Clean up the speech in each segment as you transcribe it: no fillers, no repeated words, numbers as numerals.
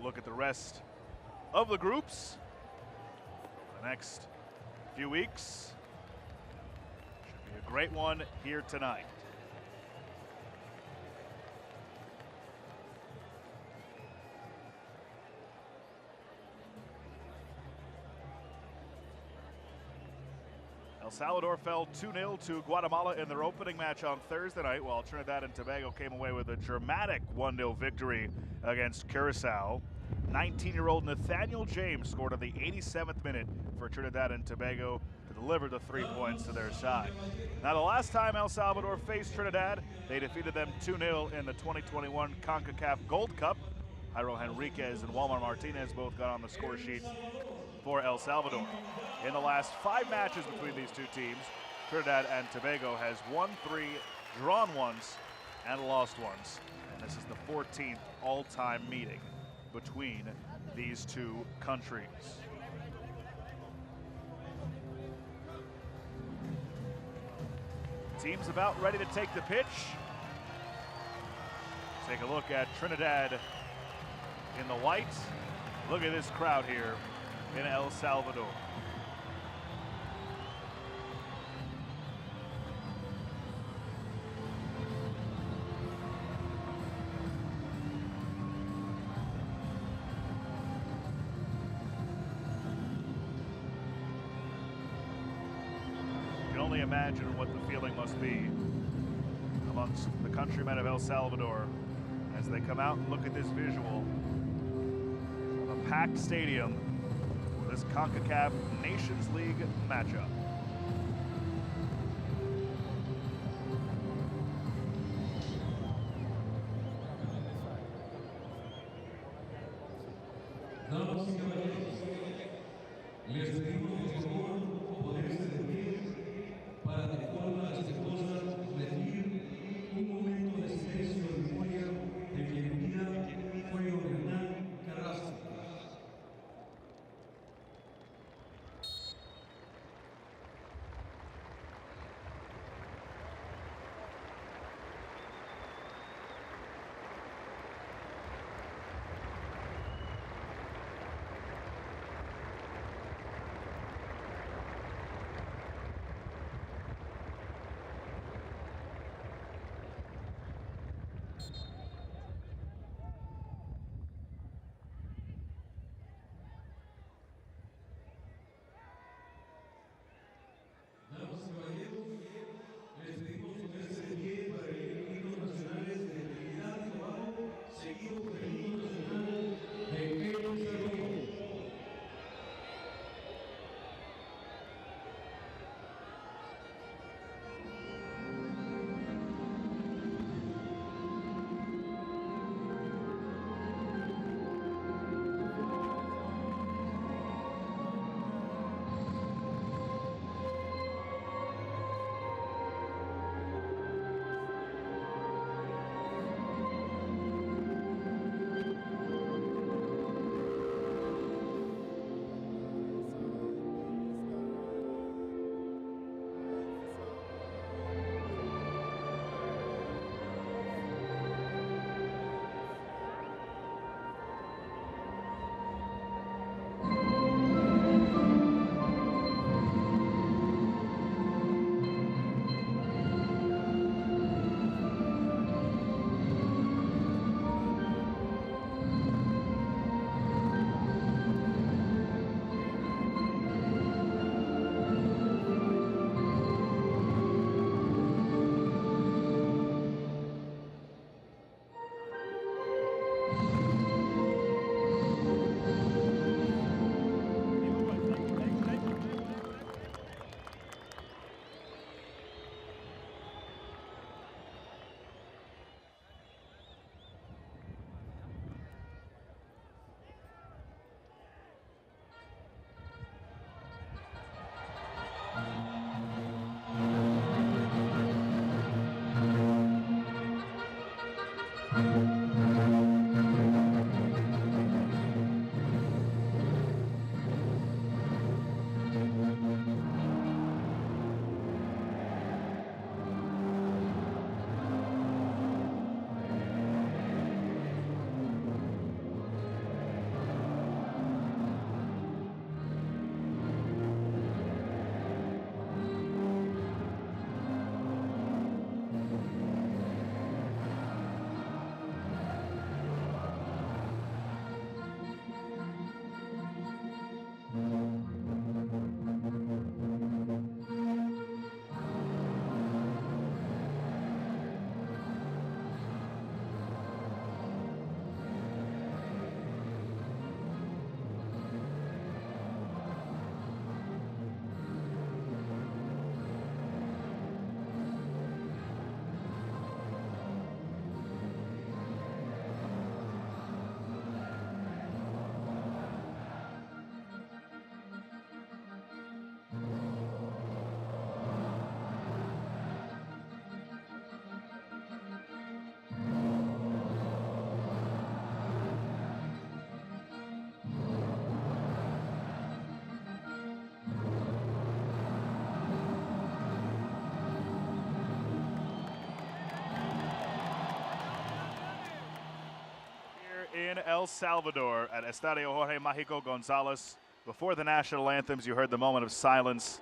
look at the rest of the groups for the next few weeks. Should be a great one here tonight. El Salvador fell 2-0 to Guatemala in their opening match on Thursday night, while Trinidad and Tobago came away with a dramatic 1-0 victory against Curacao. 19-year-old Nathaniel James scored at the 87th minute for Trinidad and Tobago to deliver the 3 points to their side. Now, the last time El Salvador faced Trinidad, they defeated them 2-0 in the 2021 Concacaf Gold Cup. Jairo Henriquez and Walmar Martinez both got on the score sheet for El Salvador. In the last 5 matches between these two teams, Trinidad and Tobago has won 3, drawn once, and lost once. And this is the 14th all-time meeting between these two countries. Teams about ready to take the pitch. Take a look at Trinidad in the white. Look at this crowd here in El Salvador. You can only imagine what the feeling must be amongst the countrymen of El Salvador as they come out and look at this visual of a packed stadium for this Concacaf Nations League matchup. Damas y caballeros, les pedimos por favor poderse de pie para de forma respetuosa rendir un momento de silencio en memoria de quien vida fue Hernán Carrasco. in El Salvador at Estadio Jorge Magico Gonzalez. Before the national anthems, you heard the moment of silence,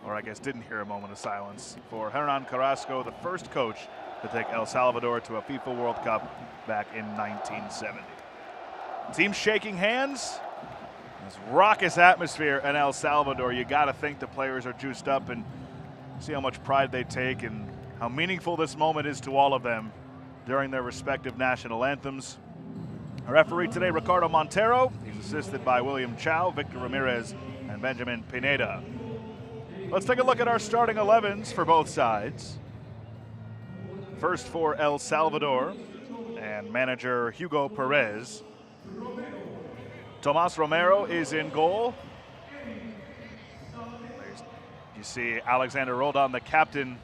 or I guess didn't hear a moment of silence, for Hernan Carrasco, the first coach to take El Salvador to a FIFA World Cup back in 1970. Team shaking hands. This raucous atmosphere in El Salvador. You got to think the players are juiced up and see how much pride they take and how meaningful this moment is to all of them during their respective national anthems. Our referee today, Ricardo Montero. He's assisted by William Chow, Victor Ramirez, and Benjamin Pineda. Let's take a look at our starting 11s for both sides. First for El Salvador and manager Hugo Perez. Tomas Romero is in goal. You see Alexander Roldan, the captain.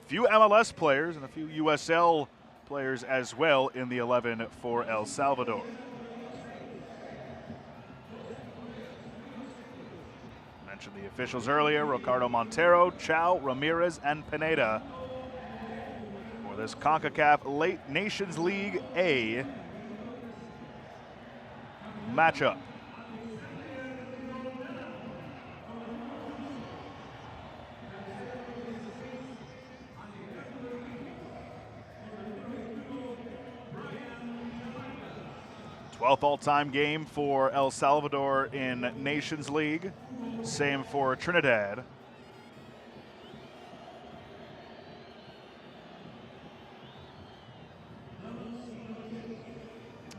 Few MLS players and a few USL players as well in the 11 for El Salvador. Mentioned the officials earlier, Ricardo Montero, Chow, Ramirez, and Pineda for this Concacaf Late Nations League A matchup. Twelfth all-time game for El Salvador in Nations League. Same for Trinidad.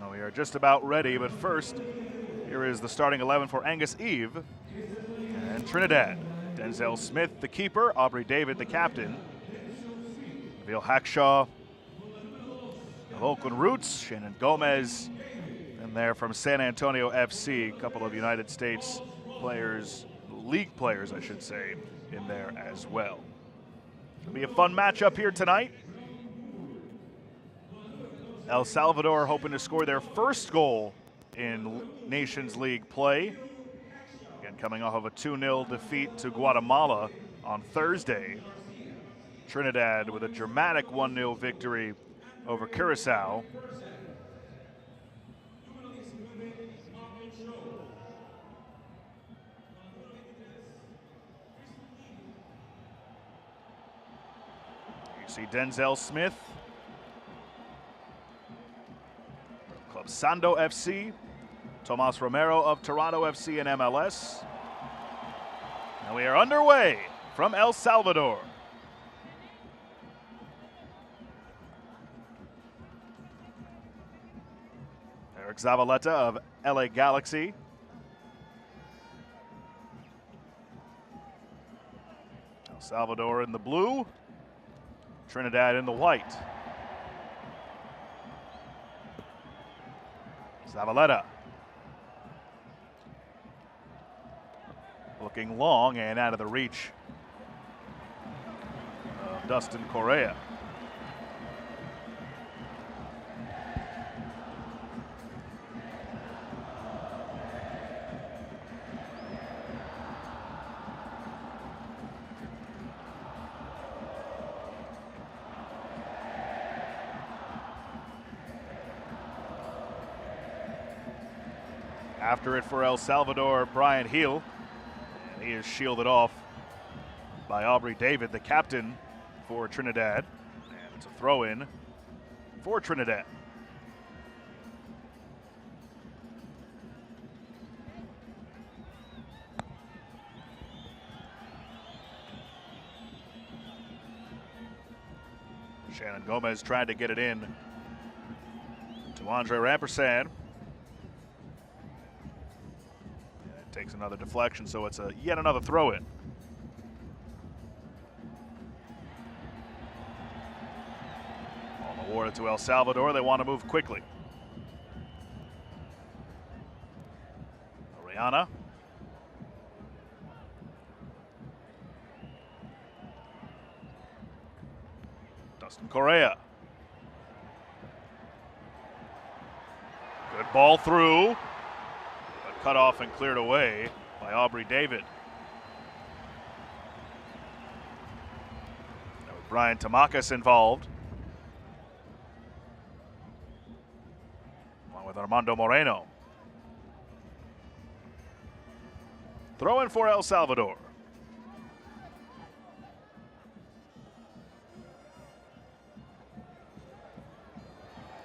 We are just about ready, but first, here is the starting 11 for Angus Eve and Trinidad. Denzel Smith, the keeper. Aubrey David, the captain. Nabil Hackshaw of Oakland Roots. Shannon Gomez. And there from San Antonio FC, a couple of United States players, league players, I should say, in there as well. It'll be a fun matchup here tonight. El Salvador hoping to score their first goal in Nations League play. Again, coming off of a 2-0 defeat to Guatemala on Thursday. Trinidad with a dramatic 1-0 victory over Curacao. You see Denzel Smith, Club Sando FC, Tomas Romero of Toronto FC and MLS. And we are underway from El Salvador. Eric Zavaleta of LA Galaxy. El Salvador in the blue, Trinidad in the white. Zavaleta looking long and out of the reach of Dustin Correa. After it for El Salvador, Brian Heel. And he is shielded off by Aubrey David, the captain for Trinidad. And it's a throw-in for Trinidad. Shannon Gomez tried to get it in to Andre Rampersad. Takes another deflection, so it's yet another throw-in. Ball awarded to El Salvador. They want to move quickly. Oriana. Dustin Correa. Good ball through. Cut off and cleared away by Aubrey David. Brian Tamakas involved. with Armando Moreno. Throw in for El Salvador.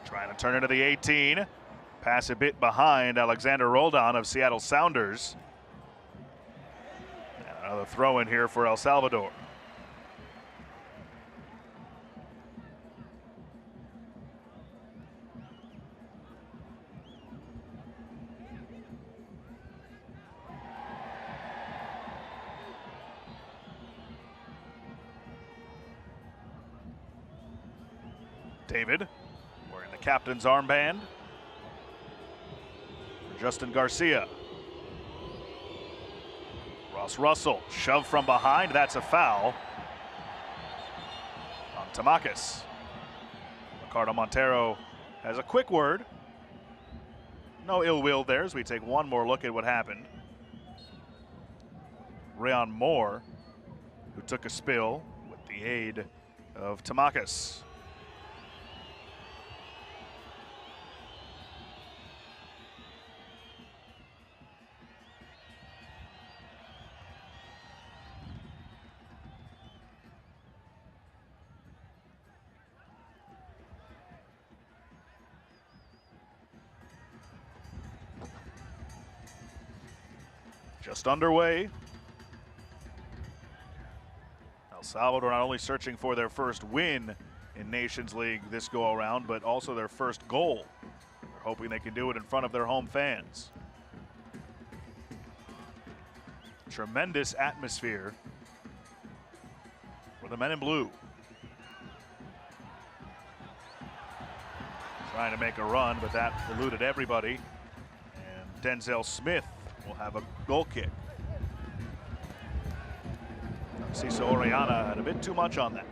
Trying to turn into the 18. Pass a bit behind Alexander Roldan of Seattle Sounders. And another throw in here for El Salvador. David wearing the captain's armband. Justin Garcia. Ross Russell, shoved from behind. That's a foul on Tamakis. Ricardo Montero has a quick word. No ill will there as we take one more look at what happened. Rayon Moore, who took a spill with the aid of Tamakis. Just underway. El Salvador not only searching for their first win in Nations League this go around, but also their first goal. They're hoping they can do it in front of their home fans. Tremendous atmosphere for the men in blue. Trying to make a run, but that eluded everybody. And Denzel Smith will have a goal kick. Narciso Orellana had a bit too much on that.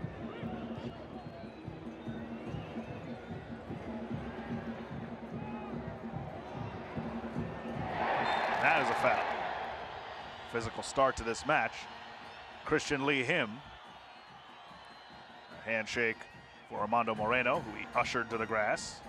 That is a foul. Physical start to this match. Christian Lee Him. A handshake for Armando Moreno, who he ushered to the grass.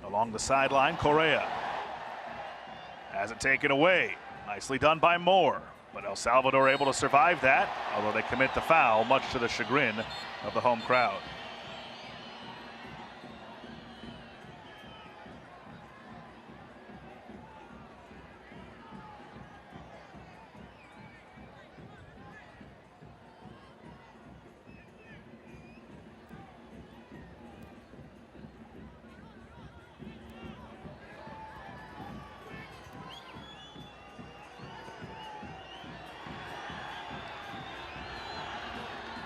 Along the sideline, Correa has it taken away. Nicely done by Moore, but El Salvador able to survive that, although they commit the foul, much to the chagrin of the home crowd.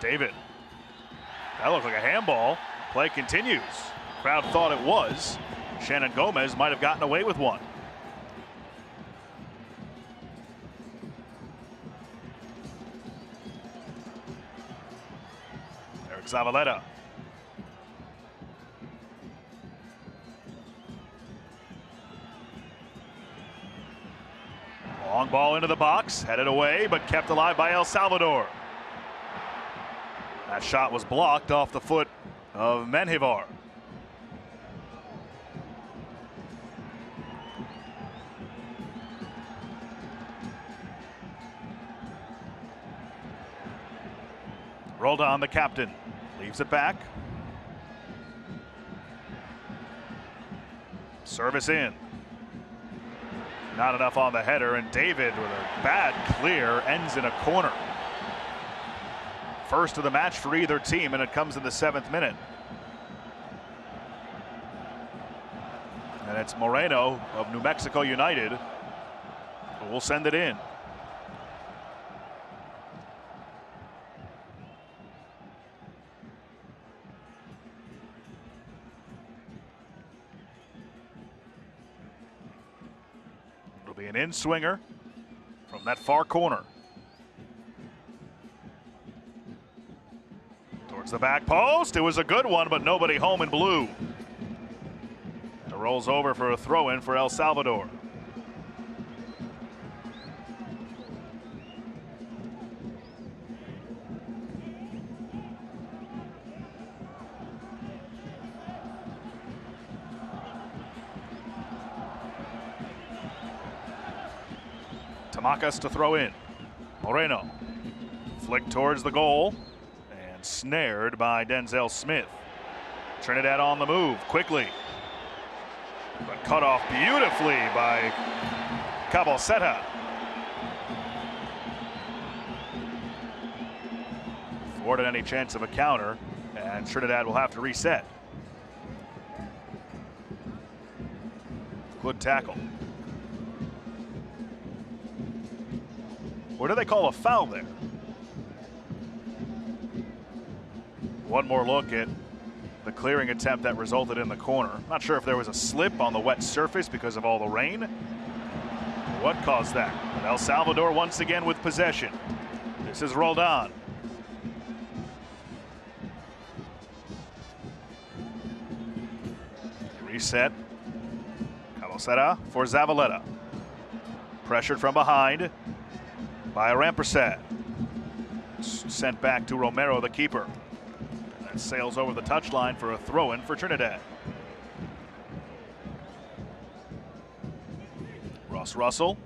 David. That looked like a handball. Play continues. Crowd thought it was. Shannon Gomez might have gotten away with one. Eric Zavaleta. Long ball into the box, headed away, but kept alive by El Salvador. That shot was blocked off the foot of Menjivar. Roldan, the captain, leaves it back. Service in. Not enough on the header, and David with a bad clear ends in a corner. First of the match for either team, and it comes in the 7th minute. And it's Moreno of New Mexico United who will send it in. It'll be an in-swinger from that far corner. Towards the back post. It was a good one, but nobody home in blue. And it rolls over for a throw-in for El Salvador. Tamacas to throw in. Moreno. Flick towards the goal. And snared by Denzel Smith. Trinidad on the move quickly. But cut off beautifully by Caboceta. Thwarted any chance of a counter. And Trinidad will have to reset. Good tackle. Or do they call a foul there? One more look at the clearing attempt that resulted in the corner. Not sure if there was a slip on the wet surface because of all the rain. What caused that? But El Salvador once again with possession. This is Roldan. Reset. Caboceta for Zavaleta. Pressured from behind by Rampersad. Sent back to Romero, the keeper. And that sails over the touchline for a throw-in for Trinidad. Russell.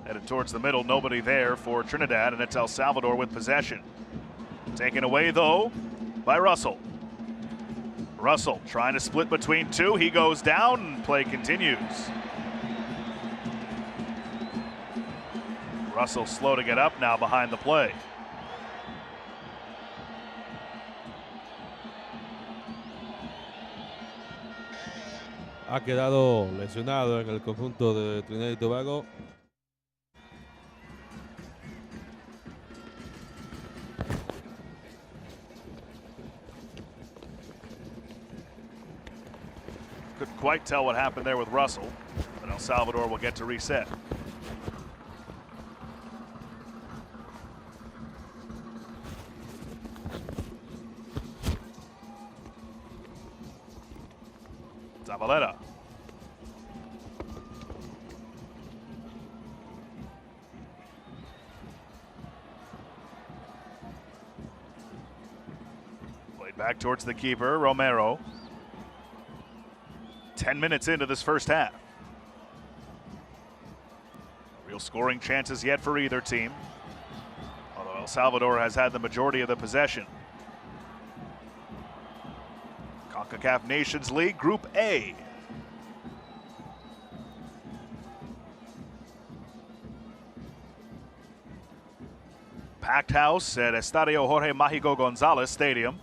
Headed towards the middle, nobody there for Trinidad, and it's El Salvador with possession. Taken away, though, by Russell. Russell trying to split between two. He goes down, and play continues. Russell slow to get up now behind the play. Ha quedado lesionado en el conjunto de Trinidad y Tobago. Couldn't quite tell what happened there with Russell, but El Salvador will get to reset. Zavaleta. Played back towards the keeper, Romero. 10 minutes into this first half. Real scoring chances yet for either team, although El Salvador has had the majority of the possession. Concacaf Nations League, Group A. Packed house at Estadio Jorge Magico Gonzalez Stadium.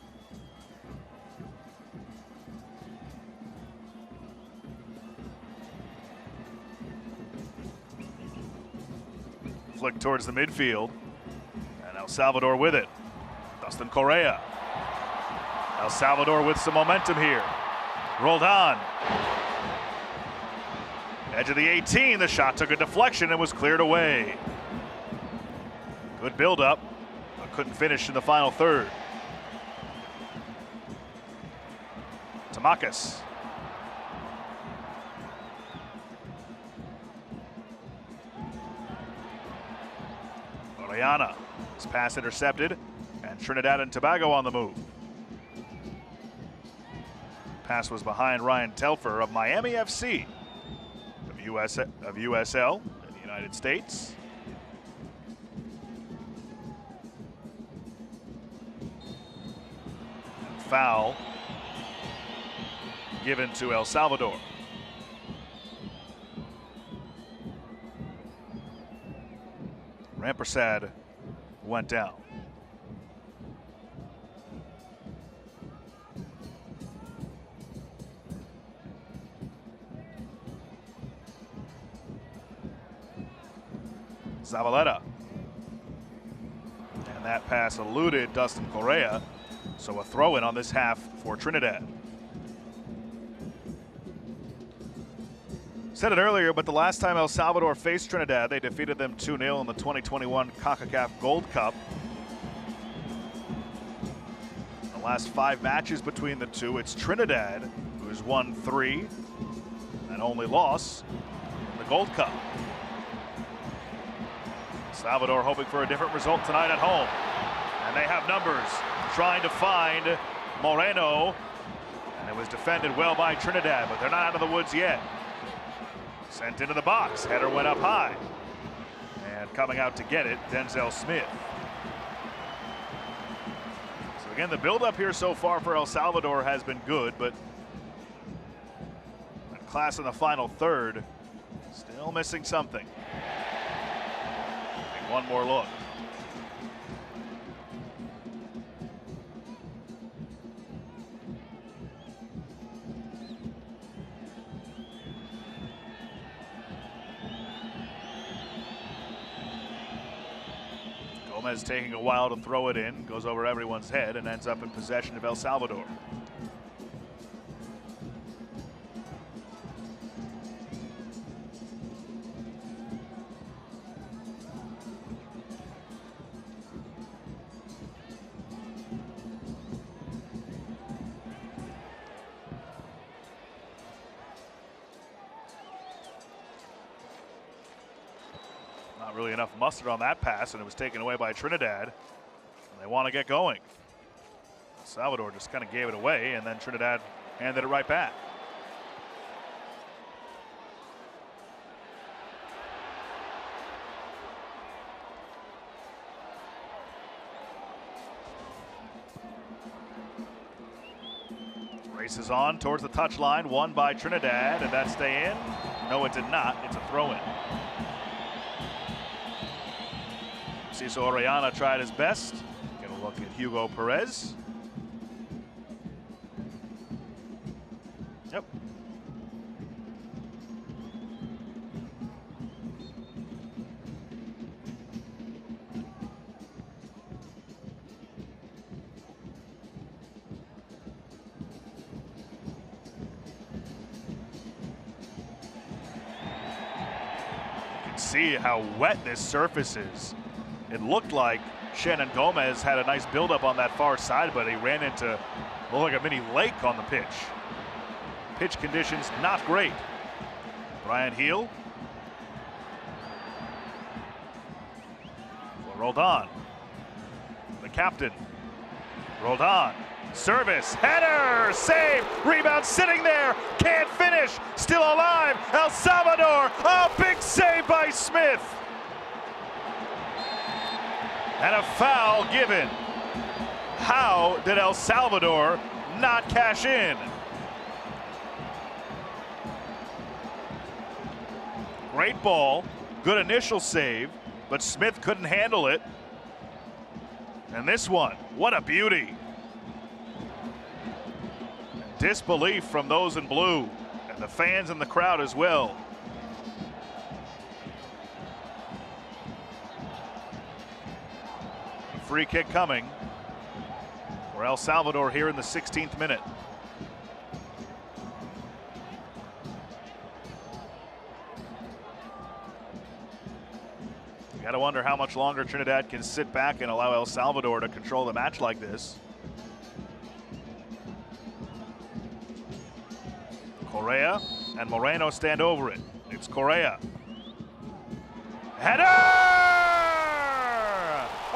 Flick towards the midfield, and El Salvador with it. Dustin Correa. El Salvador with some momentum here. Roldan. Edge of the 18, the shot took a deflection and was cleared away. Good build-up, but couldn't finish in the final third. Tamacas. Orellana. His pass intercepted, and Trinidad and Tobago on the move. Pass was behind Ryan Telfer of Miami FC of USL in the United States. Foul given to El Salvador. Rampersad went down. Zavaleta. And that pass eluded Dustin Correa, so a throw-in on this half for Trinidad. Said it earlier, but the last time El Salvador faced Trinidad, they defeated them 2-0 in the 2021 Concacaf Gold Cup. Last 5 matches between the two, it's Trinidad who's won 3 and only loss in the Gold Cup. Salvador hoping for a different result tonight at home. And they have numbers trying to find Moreno. And it was defended well by Trinidad, but they're not out of the woods yet. Sent into the box, header went up high. And coming out to get it, Denzel Smith. So again, the build-up here so far for El Salvador has been good, but that class in the final third, still missing something. Take one more look. Gomez taking a while to throw it in, goes over everyone's head and ends up in possession of El Salvador. Not really enough mustard on that pass, and it was taken away by Trinidad. And they want to get going. El Salvador just kind of gave it away, and then Trinidad handed it right back. Races on towards the touchline, won by Trinidad, and that stay in? No, it did not. It's a throw-in. Ciso Orellana tried his best. Get a look at Hugo Perez. Yep. You can see how wet this surface is. It looked like Shannon Gomez had a nice buildup on that far side, but he ran into, looked like a mini lake on the pitch. Pitch conditions not great. Brian Heel. Rolled on. The captain. Rolled on. Service. Header. Save. Rebound sitting there. Can't finish. Still alive. El Salvador. A big save by Smith. And a foul given. How did El Salvador not cash in? Great ball, good initial save, but Smith couldn't handle it. And this one, what a beauty. Disbelief from those in blue, and the fans in the crowd as well. Free kick coming for El Salvador here in the 16th minute. You got to wonder how much longer Trinidad can sit back and allow El Salvador to control the match like this. Correa and Moreno stand over it. It's Correa. Header!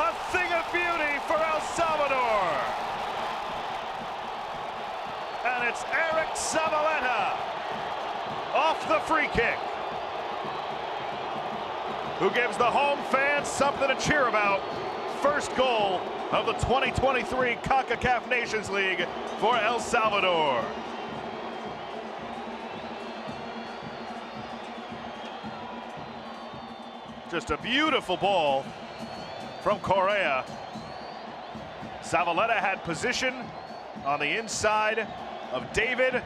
A thing of beauty for El Salvador. And it's Eric Zavaleta off the free kick, who gives the home fans something to cheer about. First goal of the 2023 Concacaf Nations League for El Salvador. Just a beautiful ball from Correa. Zavaleta had position on the inside of David,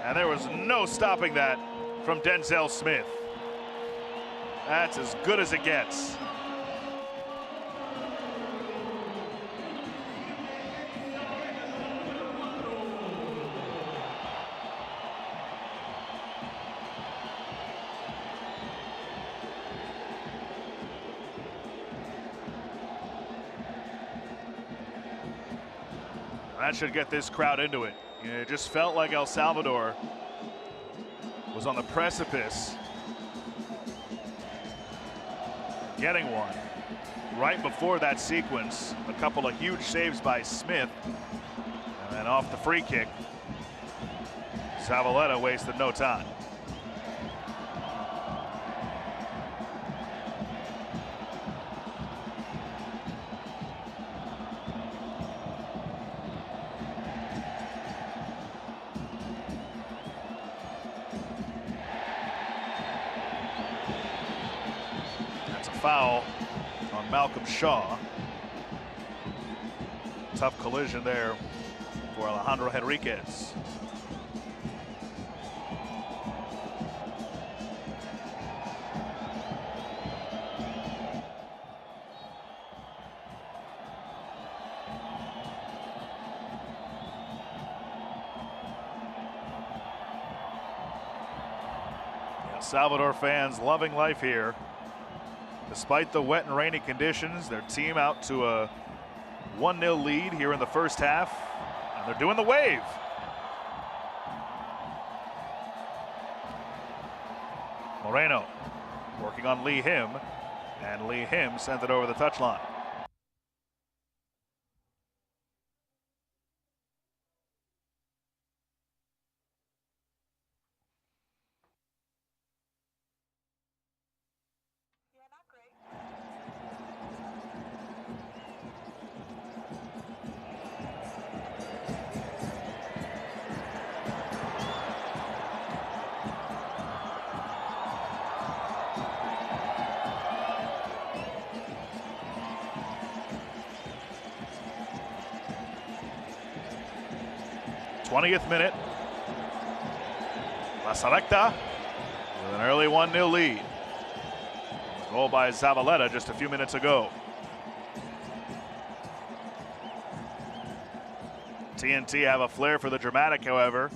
and there was no stopping that from Denzel Smith. That's as good as it gets. That should get this crowd into it. It just felt like El Salvador was on the precipice getting one. Right before that sequence, a couple of huge saves by Smith. And then off the free kick, Zavaleta wasted no time. Foul on Malcolm Shaw. Tough collision there for Alejandro Henriquez. El Salvador fans loving life here. Despite the wet and rainy conditions, their team out to a 1-0 lead here in the first half, and they're doing the wave. Moreno working on Lee Him, and Lee Him sent it over the touchline. '20th minute. La Selecta with an early 1-0 lead. Goal by Zavaleta just a few minutes ago. TNT have a flair for the dramatic, however,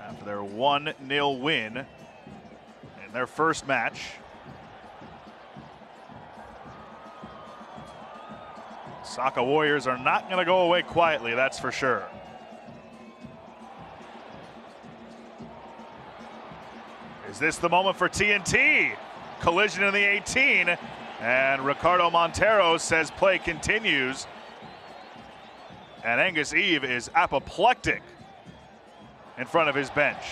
after their 1-0 win in their first match. Saka Warriors are not going to go away quietly, that's for sure. Is this the moment for TNT? Collision in the 18, and Ricardo Montero says play continues. And Angus Eve is apoplectic in front of his bench.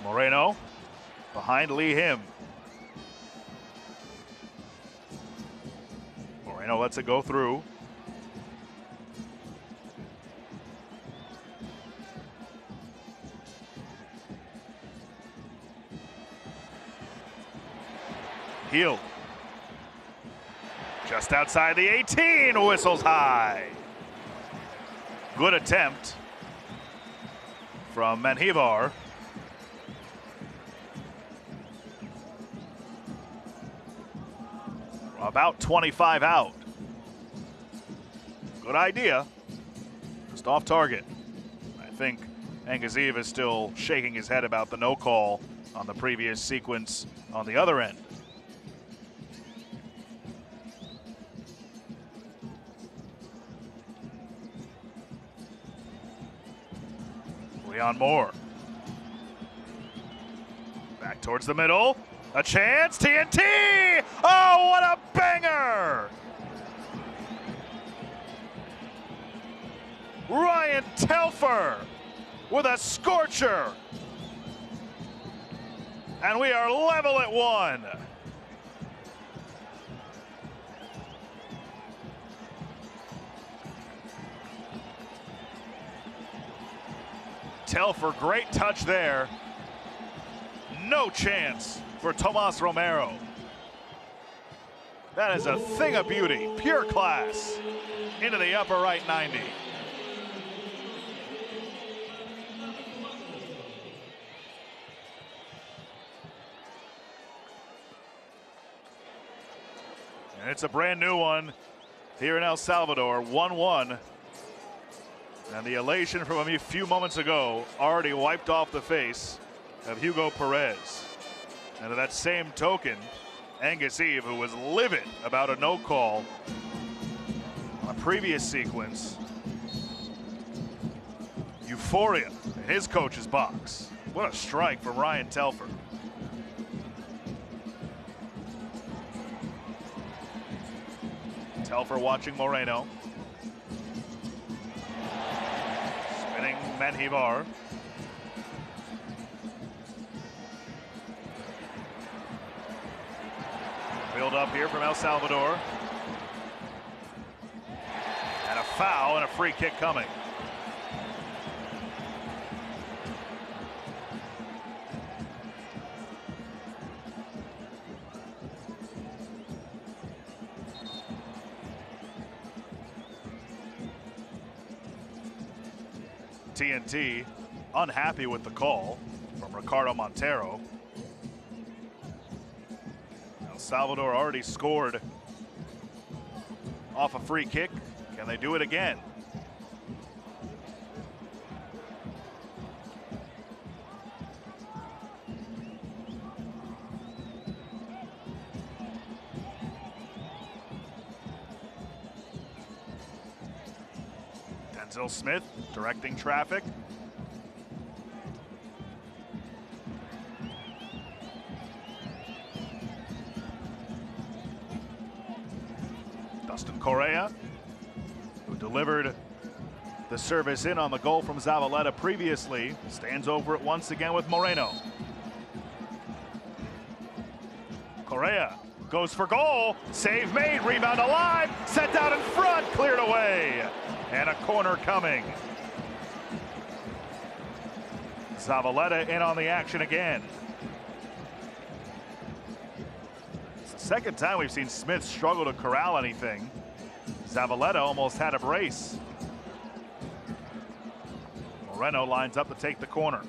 Moreno behind Lee Him. Moreno lets it go through. Heel. Just outside the 18, whistles high. Good attempt from Manhivar. About 25 out. Good idea. Just off target. I think Angus Eve is still shaking his head about the no call on the previous sequence on the other end. Leon Moore. Back towards the middle. A chance, TNT! Oh, what a banger! Ryan Telfer with a scorcher. And we are level at 1. Telfer, great touch there. No chance for Tomas Romero. That is a thing of beauty, pure class. Into the upper right 90. And it's a brand new one here in El Salvador, 1-1. And the elation from a few moments ago already wiped off the face of Hugo Perez. And to that same token, Angus Eve, who was livid about a no call on a previous sequence. Euphoria in his coach's box. What a strike from Ryan Telfer. Telfer watching Moreno. Spinning Menjivar. Build up here from El Salvador. And a foul and a free kick coming. TNT unhappy with the call from Ricardo Montero. El Salvador already scored off a free kick. Can they do it again? Denzel Smith directing traffic. Dustin Correa, who delivered the service in on the goal from Zavaleta previously, stands over it once again with Moreno. Correa goes for goal, save made, rebound alive, set down in front, cleared away, and a corner coming. Zavaleta in on the action again. It's the second time we've seen Smith struggle to corral anything. Zavaleta almost had a brace. Moreno lines up to take the corner.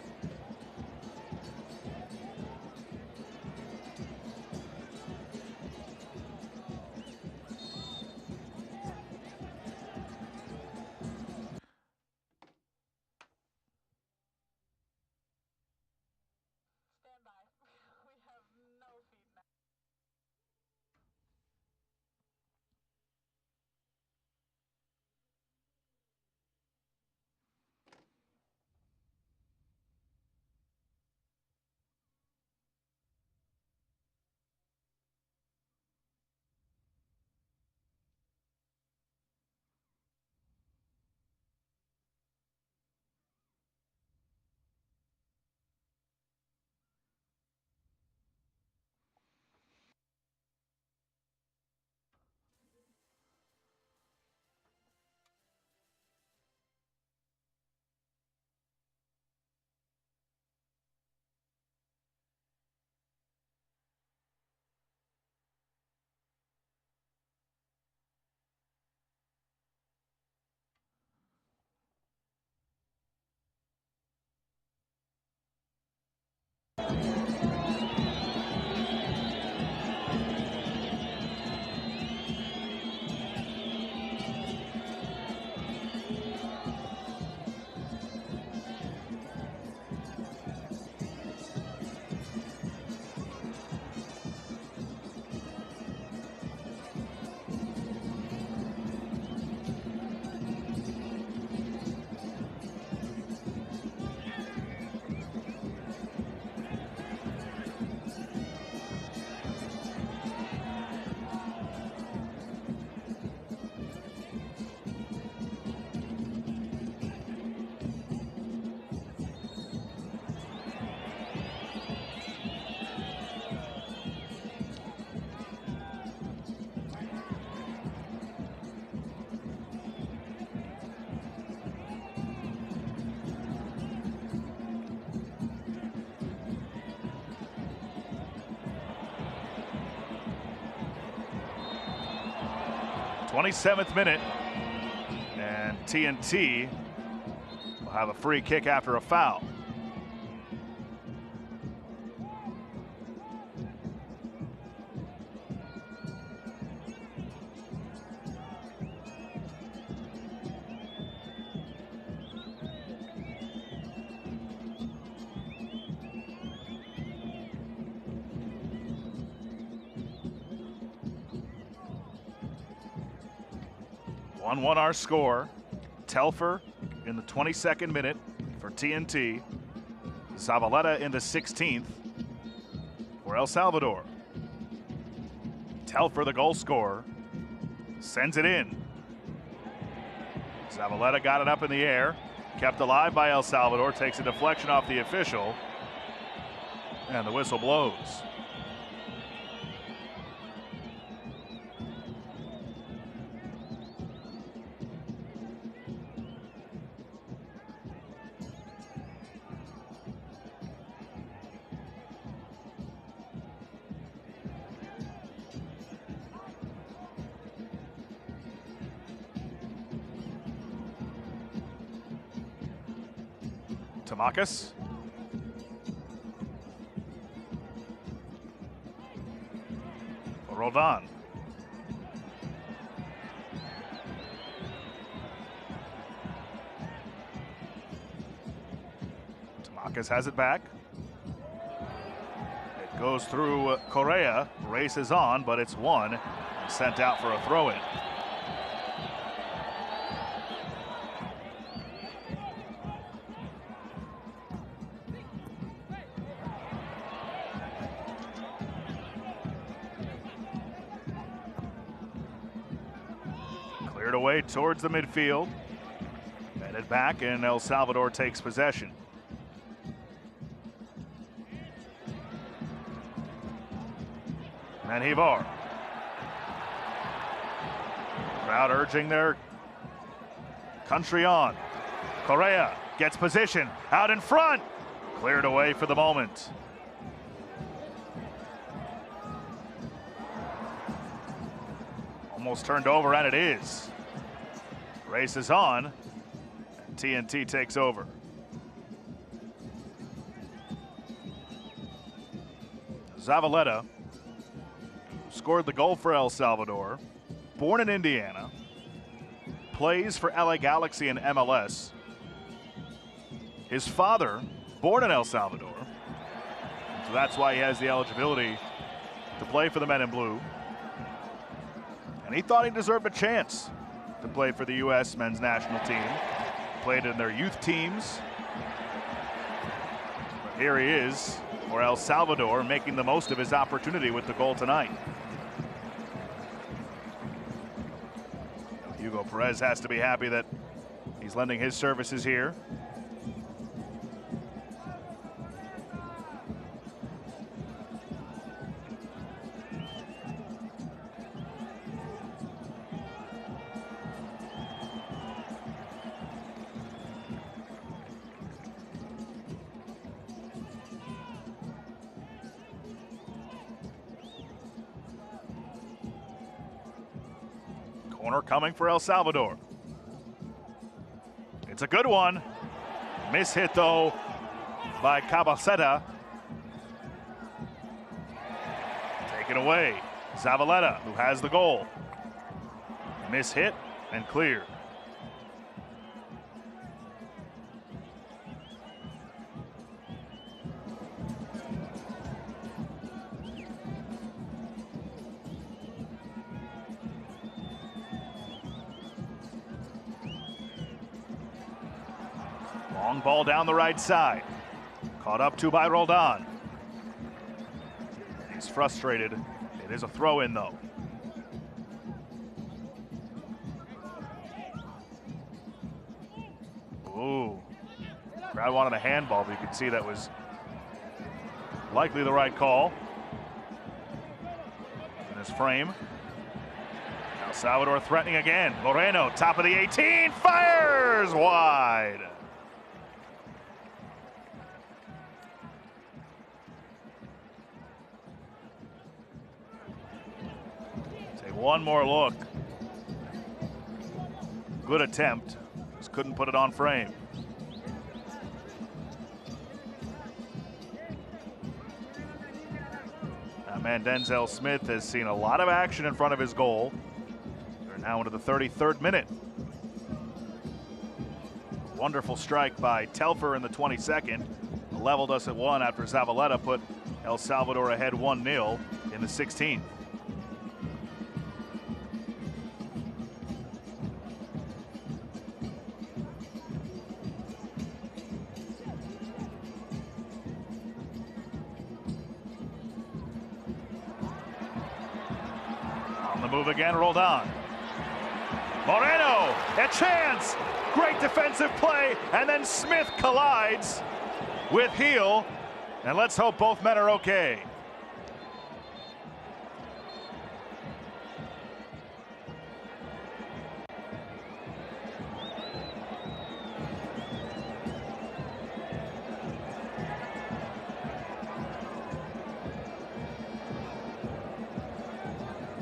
'27th minute, and TNT will have a free kick after a foul. 1-1 our score. Telfer in the 22nd minute for TNT. Zavaleta in the 16th for El Salvador. Telfer, the goal scorer, sends it in. Zavaleta got it up in the air, kept alive by El Salvador, takes a deflection off the official, and the whistle blows. Tamakis. Roldan. Tamakis has it back. It goes through Correa, races on, but it's won and sent out for a throw-in. Cleared away towards the midfield. Headed back, and El Salvador takes possession. Manhivar. Crowd urging their country on. Correa gets position out in front. Cleared away for the moment. Almost turned over, and it is. Race is on, and TNT takes over. Zavaleta scored the goal for El Salvador. Born in Indiana, plays for LA Galaxy in MLS. His father, born in El Salvador, so that's why he has the eligibility to play for the Men in Blue. And he thought he deserved a chance to play for the U.S. men's national team. Played in their youth teams. But here he is for El Salvador, making the most of his opportunity with the goal tonight. Hugo Perez has to be happy that he's lending his services here. Corner coming for El Salvador. It's a good one. Miss hit though by Cabacetta. Taken away. Zavaleta, who has the goal. Miss hit and clear. Long ball down the right side. Caught up to by Roldan. He's frustrated. It is a throw-in though. Ooh. Crowd wanted a handball, but you could see that was likely the right call. In his frame. El Salvador threatening again. Moreno, top of the 18, fires wide. One more look. Good attempt. Just couldn't put it on frame. That man Denzel Smith has seen a lot of action in front of his goal. They're now into the 33rd minute. Wonderful strike by Telfer in the 22nd. Leveled us at 1 after Zavaleta put El Salvador ahead 1-0 in the 16th. Move again, rolled on. Moreno, a chance! Great defensive play, and then Smith collides with Heel, and let's hope both men are okay.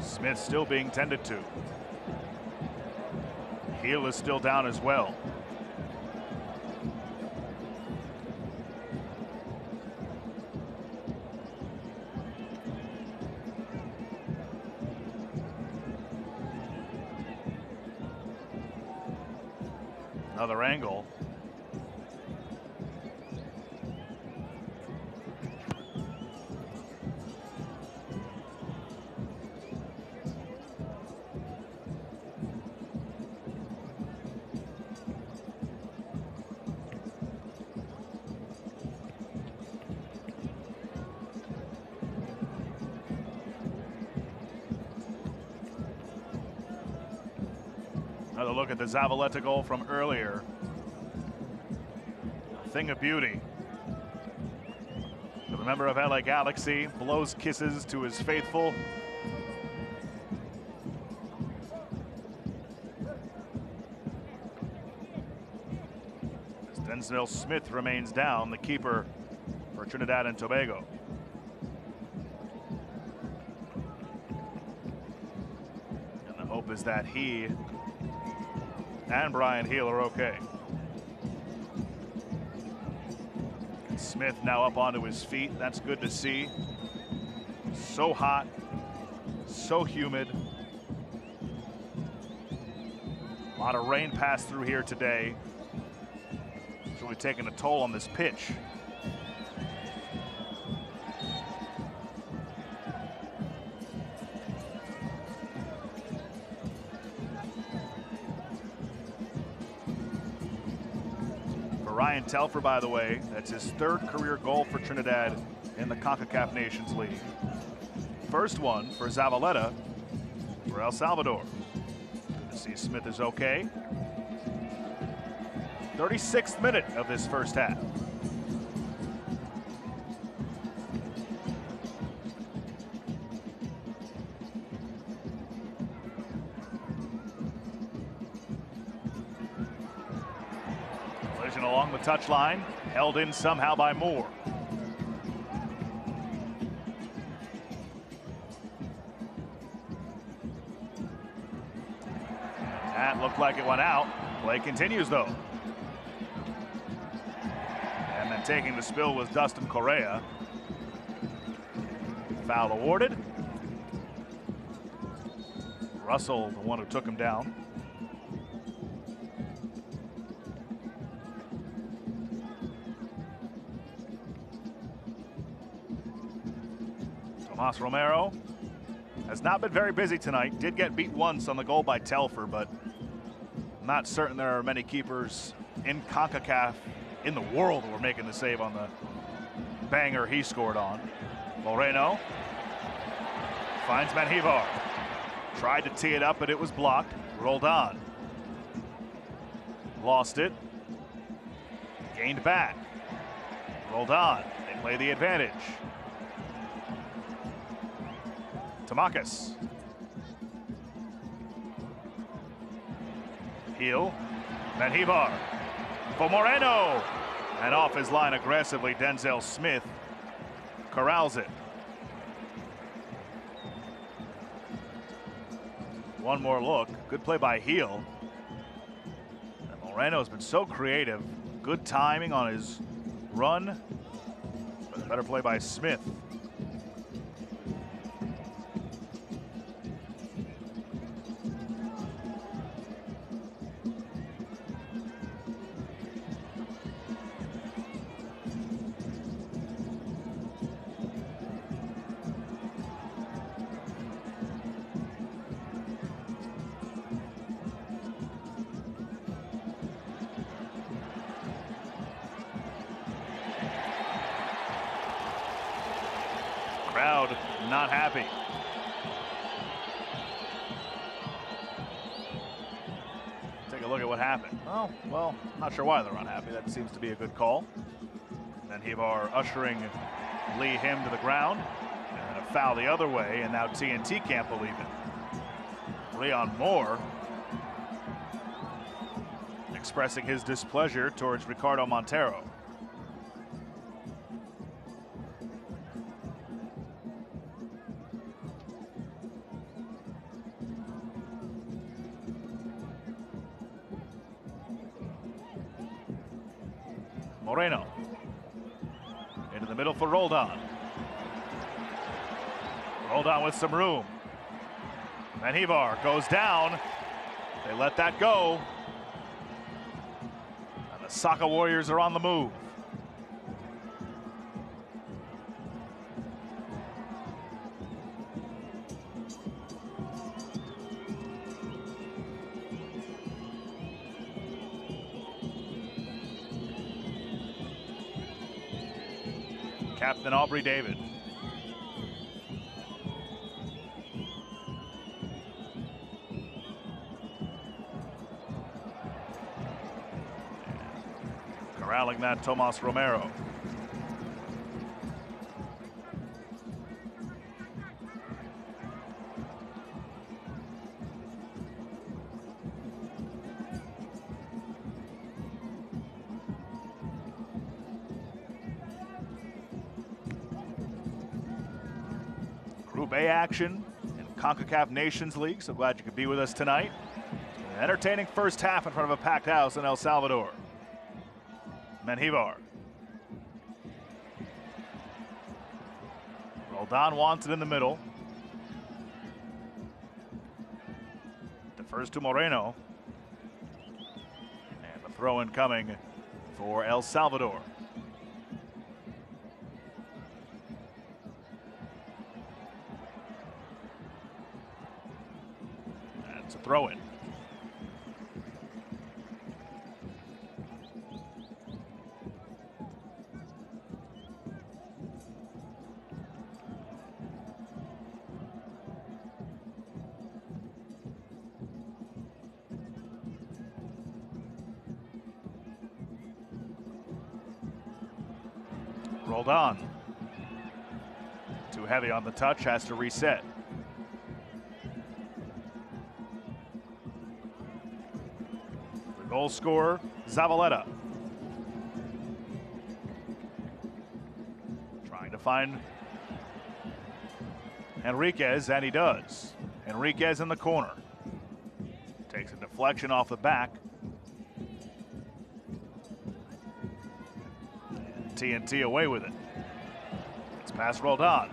Smith still being tended to. Heel is still down as well. Another angle. Another look at the Zavaleta goal from earlier. A thing of beauty. The member of LA Galaxy blows kisses to his faithful. As Denzel Smith remains down, the keeper for Trinidad and Tobago. And the hope is that he and Brian Heel are okay. Smith now up onto his feet. That's good to see. So hot, so humid. A lot of rain passed through here today. It's really taking a toll on this pitch. Ryan Telfer, by the way, that's his third career goal for Trinidad in the Concacaf Nations League. First one for Zavaleta for El Salvador. Good to see Smith is okay. 36th minute of this first half. Along the touchline, held in somehow by Moore. That looked like it went out. Play continues though. And then taking the spill was Dustin Correa. Foul awarded. Russell, the one who took him down. Tomas Romero has not been very busy tonight. Did get beat once on the goal by Telfer, but I'm not certain there are many keepers in CONCACAF in the world who were making the save on the banger he scored on. Moreno finds Manhivar. Tried to tee it up, but it was blocked. Rolled on. Lost it. Gained back. Rolled on. They play the advantage. Tamakis. Heel. Manhivar. For Moreno. And off his line aggressively, Denzel Smith corrals it. One more look. Good play by Heel. And Moreno's been so creative. Good timing on his run. But better play by Smith. Crowd not happy. a look at what happened. Oh, well, not sure why they're unhappy. That seems to be a good call. And Hivar ushering Lee Him to the ground. And a foul the other way, and now TNT can't believe it. Leon Moore expressing his displeasure towards Ricardo Montero. Moreno into the middle for Roldan. Roldan with some room. And Hivar goes down. They let that go. And the Saka Warriors are on the move. Captain Aubrey David. Corralling that, Tomas Romero. Group A action in Concacaf Nations League. So glad you could be with us tonight. An entertaining first half in front of a packed house in El Salvador. Hivar. Roldan wants it in the middle. Defers to Moreno. And the throw in coming for El Salvador. That's a throw in. Roldan. Too heavy on the touch, has to reset. The goal scorer, Zavaleta. Trying to find Enriquez, and he does. Enriquez in the corner. Takes a deflection off the back. TNT away with it. It's past Roldan.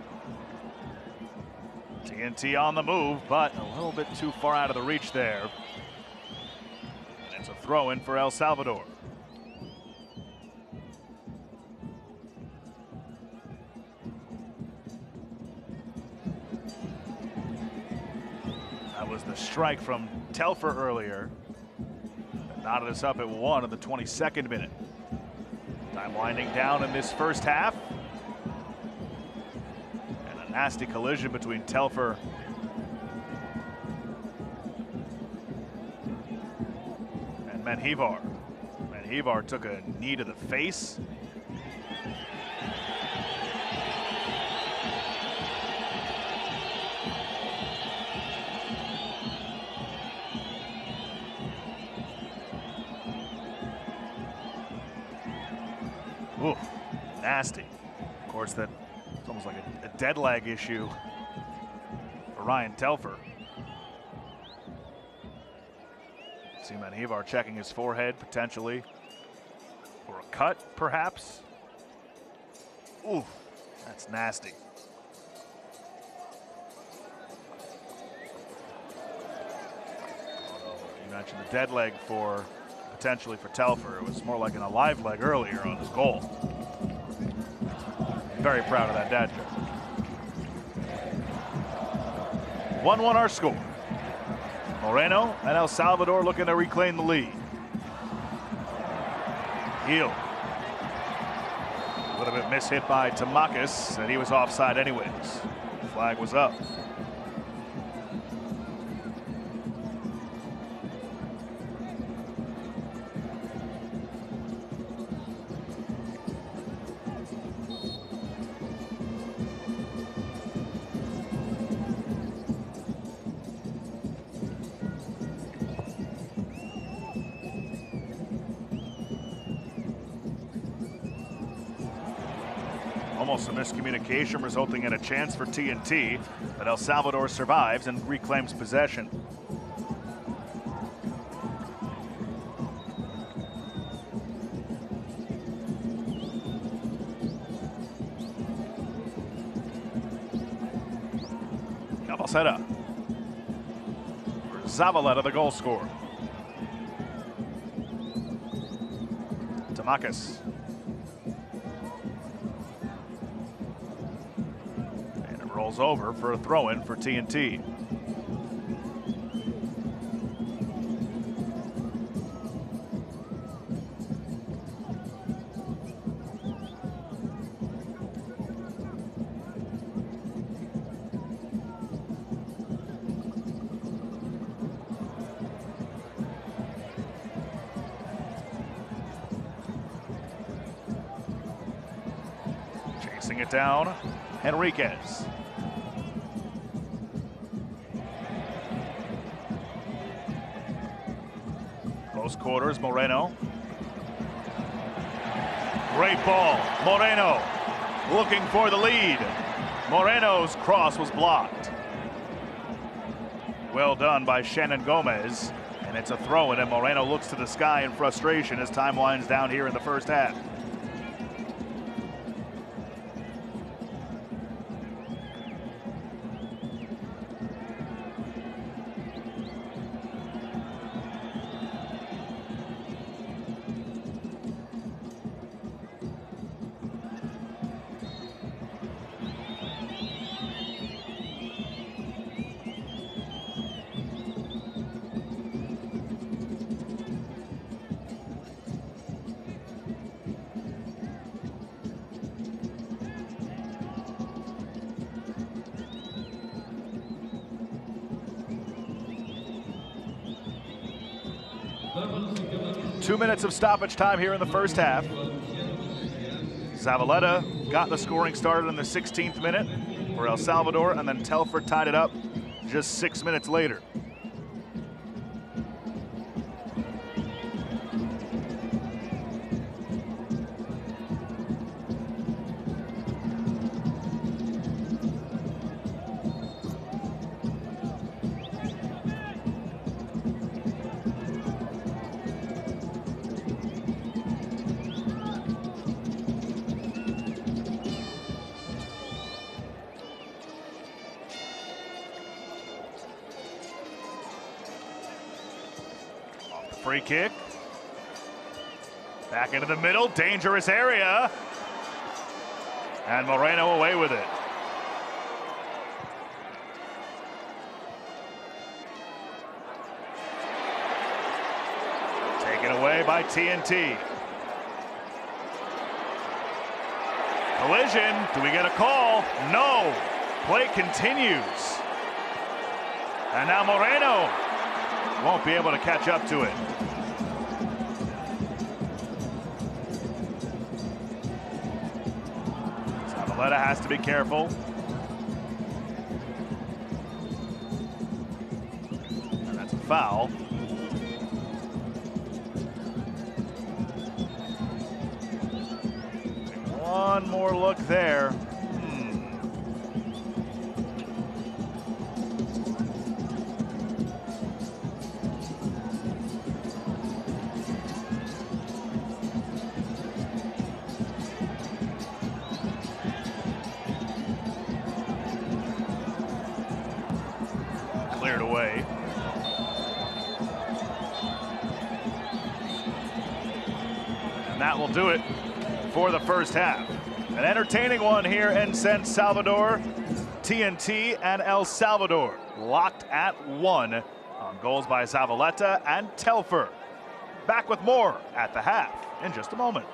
TNT on the move, but a little bit too far out of the reach there. And it's a throw in for El Salvador. That was the strike from Telfer earlier. That knotted us up at 1 in the 22nd minute. Time winding down in this first half. And a nasty collision between Telfer and Hivar. Hivar took a knee to the face. Ooh, nasty. Of course, it's almost like a dead leg issue for Ryan Telfer. See Hivar checking his forehead potentially for a cut, perhaps. Ooh, that's nasty. You mentioned the dead leg potentially for Telfer. It was more like an alive leg earlier on his goal. Very proud of that dad joke. 1-1 our score. Moreno and El Salvador looking to reclaim the lead. Heel. A little bit mishit by Tamakis, and he was offside anyways. Flag was up. Almost a miscommunication resulting in a chance for TNT, but El Salvador survives and reclaims possession. Cabecera. Zavaleta, the goal scorer. Tamakis. And it rolls over for a throw-in for TNT. Chasing it down, Henriquez. Close quarters, Moreno. Great ball, Moreno looking for the lead. Moreno's cross was blocked. Well done by Shannon Gomez, and it's a throw-in, and Moreno looks to the sky in frustration as time winds down here in the first half. Two minutes of stoppage time here in the first half. Zavaleta got the scoring started in the 16th minute for El Salvador, and then Telford tied it up just 6 minutes later. Free kick. Back into the middle, dangerous area. And Moreno away with it. Taken away by TNT. Collision, do we get a call? No, play continues. And now Moreno won't be able to catch up to it. Zavaleta has to be careful. And that's a foul. One more look there. Cleared away. And that will do it for the first half. An entertaining one here in San Salvador. TNT and El Salvador locked at 1 on goals by Zavaleta and Telford. Back with more at the half in just a moment.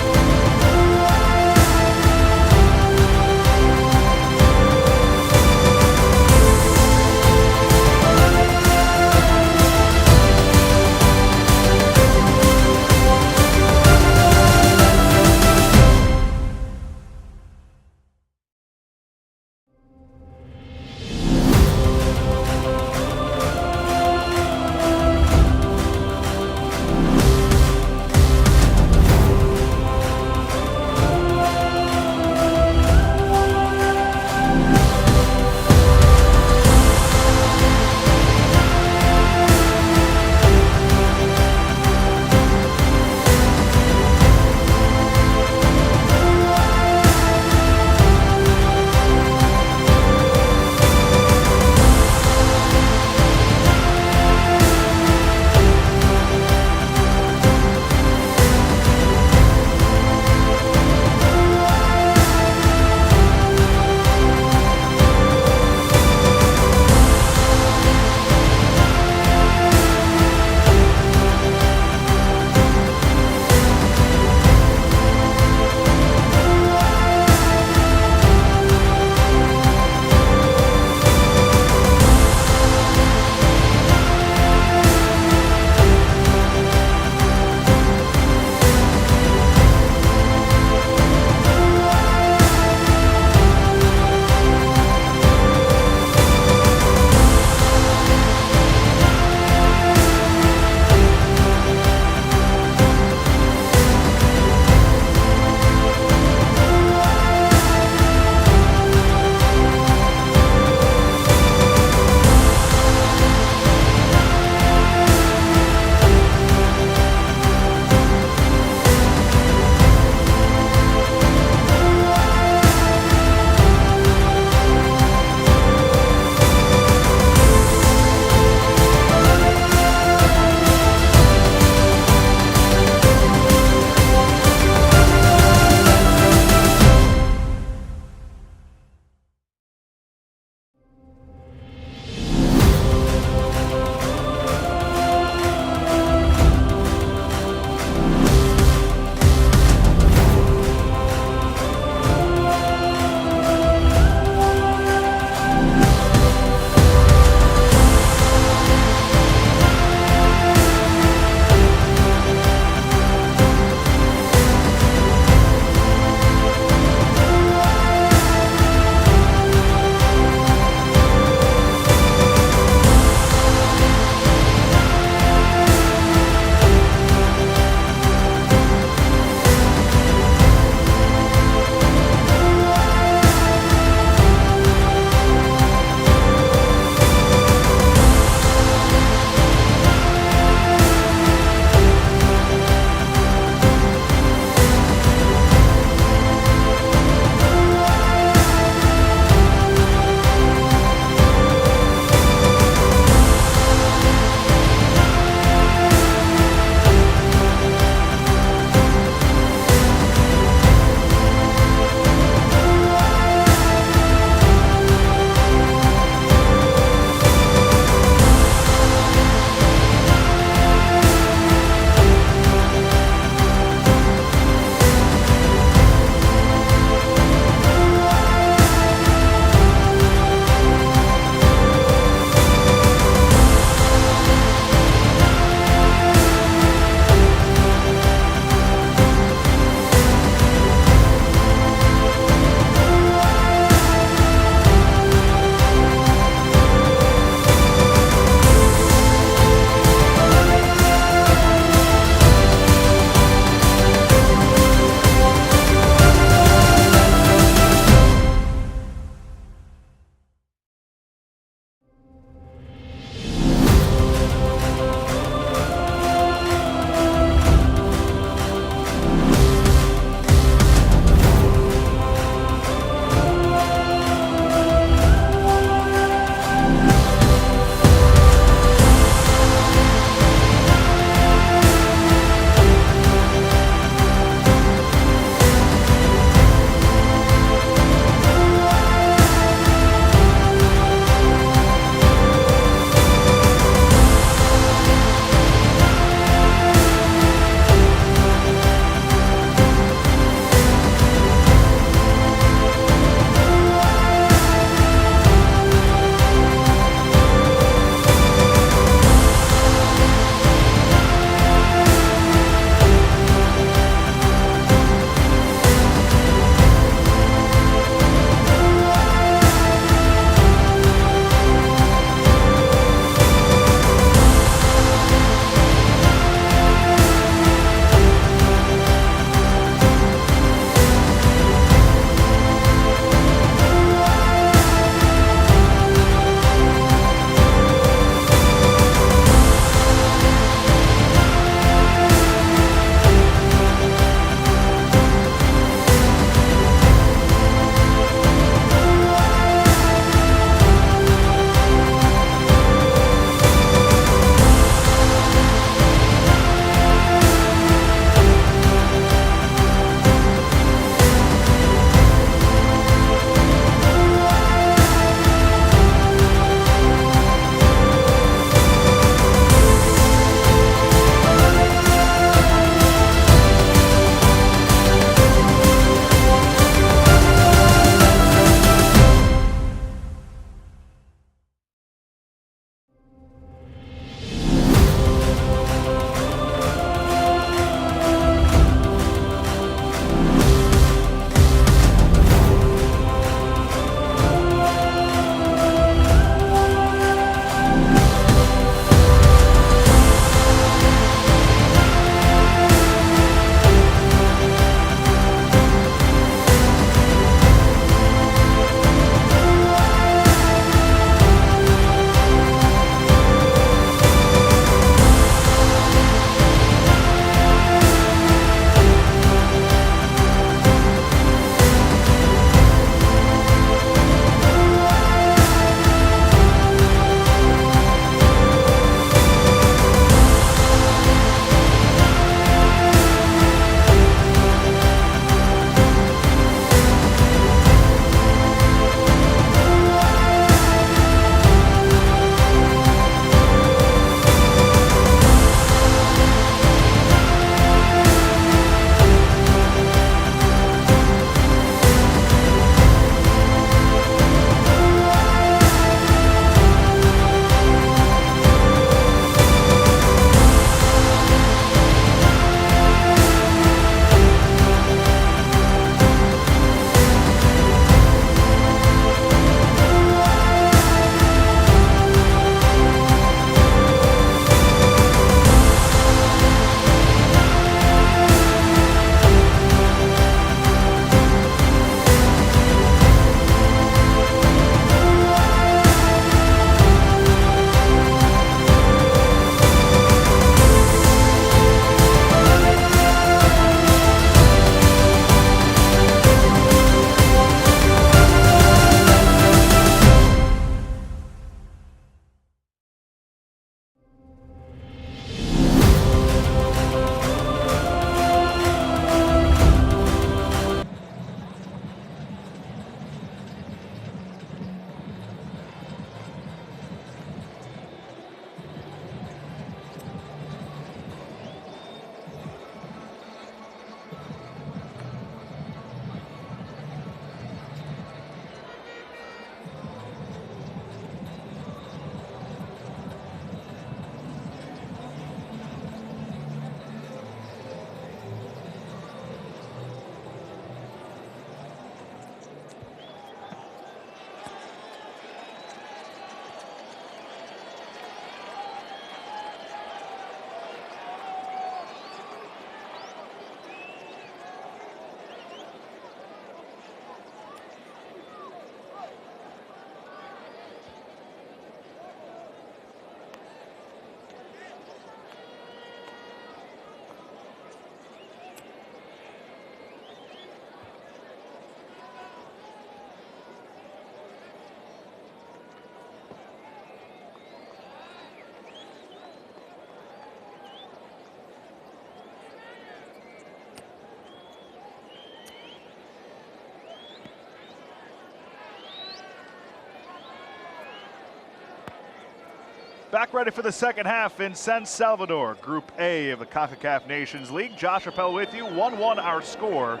Back ready for the second half in San Salvador, Group A of the Concacaf Nations League. Josh Appel with you, 1-1 our score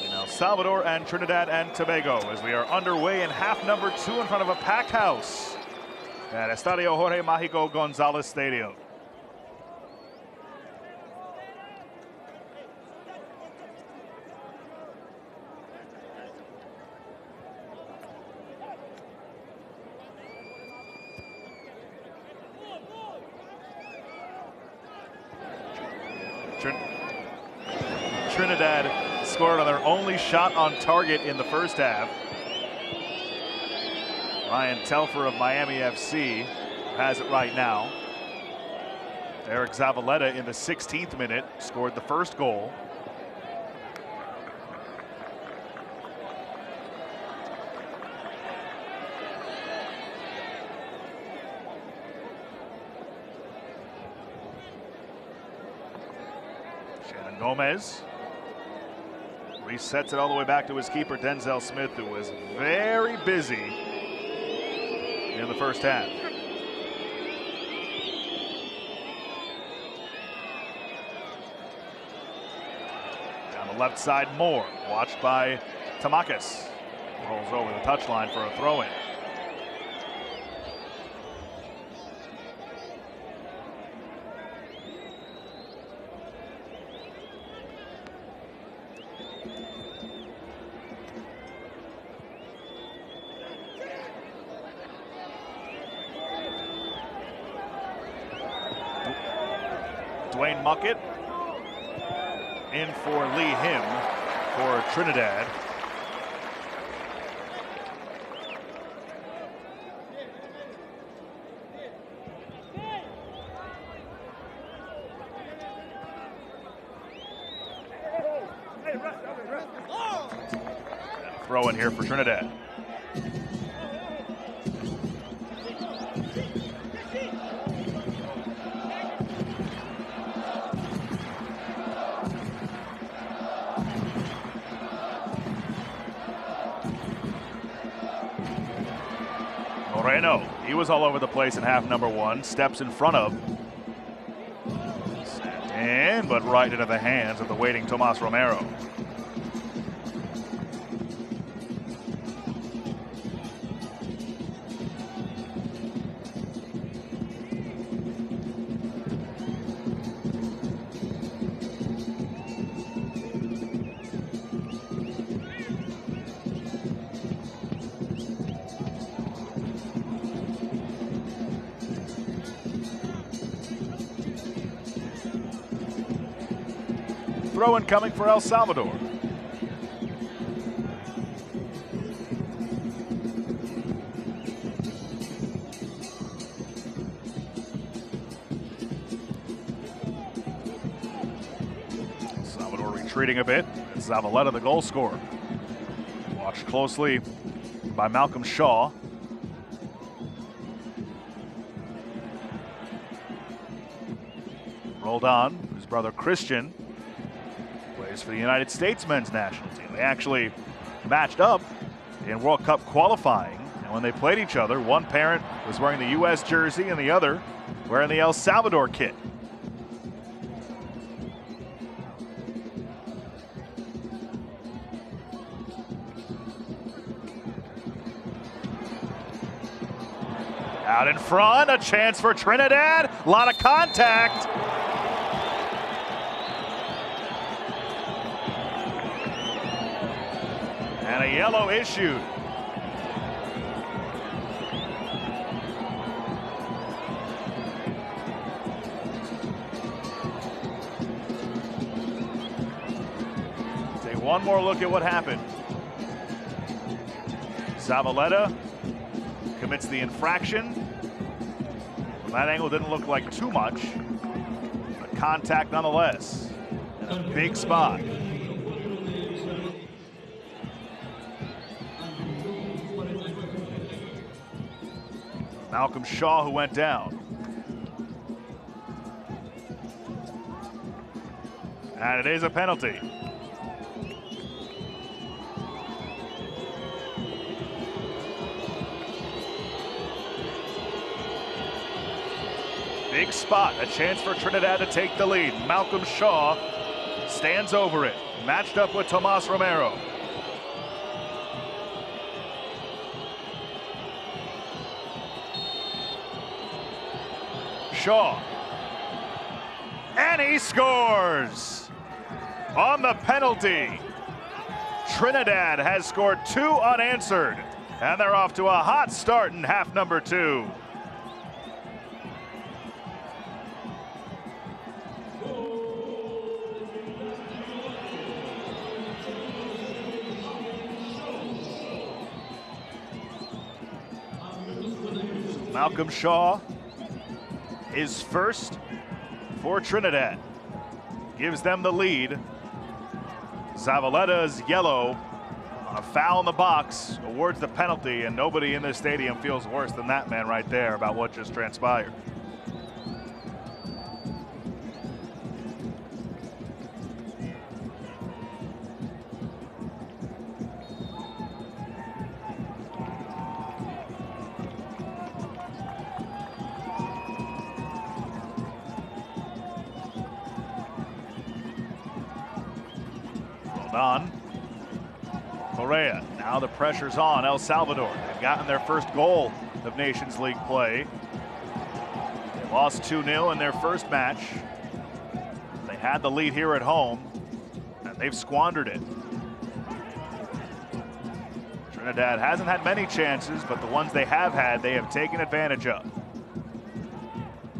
in El Salvador and Trinidad and Tobago as we are underway in half number 2 in front of a packed house at Estadio Jorge Magico Gonzalez Stadium. Trinidad scored on their only shot on target in the first half. Ryan Telfer of Miami FC has it right now. Eric Zavaleta in the 16th minute scored the first goal. Shannon Gomez resets it all the way back to his keeper, Denzel Smith, who was very busy in the first half. Down the left side, Moore, watched by Tamakis. Rolls over the touchline for a throw-in. Dwayne Muckett in for Lee Him for Trinidad. Throw in here for Trinidad. Moreno, he was all over the place in half number 1. Steps in front of. And but right into the hands of the waiting Tomas Romero. Throw-in coming for El Salvador. Salvador retreating a bit. It's Zavaleta, the goal scorer. Watched closely by Malcolm Shaw. Rolled on, his brother Christian plays for the United States men's national team. They actually matched up in World Cup qualifying, and when they played each other, one parent was wearing the U.S. jersey and the other wearing the El Salvador kit. Out in front, a chance for Trinidad. A lot of contact. And a yellow issued. Take one more look at what happened. Zavaleta commits the infraction. From that angle, didn't look like too much, but contact nonetheless. In a big spot. Malcolm Shaw, who went down. And it is a penalty. Big spot, a chance for Trinidad to take the lead. Malcolm Shaw stands over it, matched up with Tomas Romero. Shaw, and he scores on the penalty. Trinidad has scored 2 unanswered, and they're off to a hot start in half number 2. Malcolm Shaw is first for Trinidad, gives them the lead. Zavaleta's yellow on a foul in the box awards the penalty, and nobody in this stadium feels worse than that man right there about what just transpired. On Correa, now the pressure's on El Salvador. They've gotten their first goal of Nations League play. They lost 2-0 in their first match. They had the lead here at home, and they've squandered it. Trinidad hasn't had many chances, but the ones they have taken advantage of.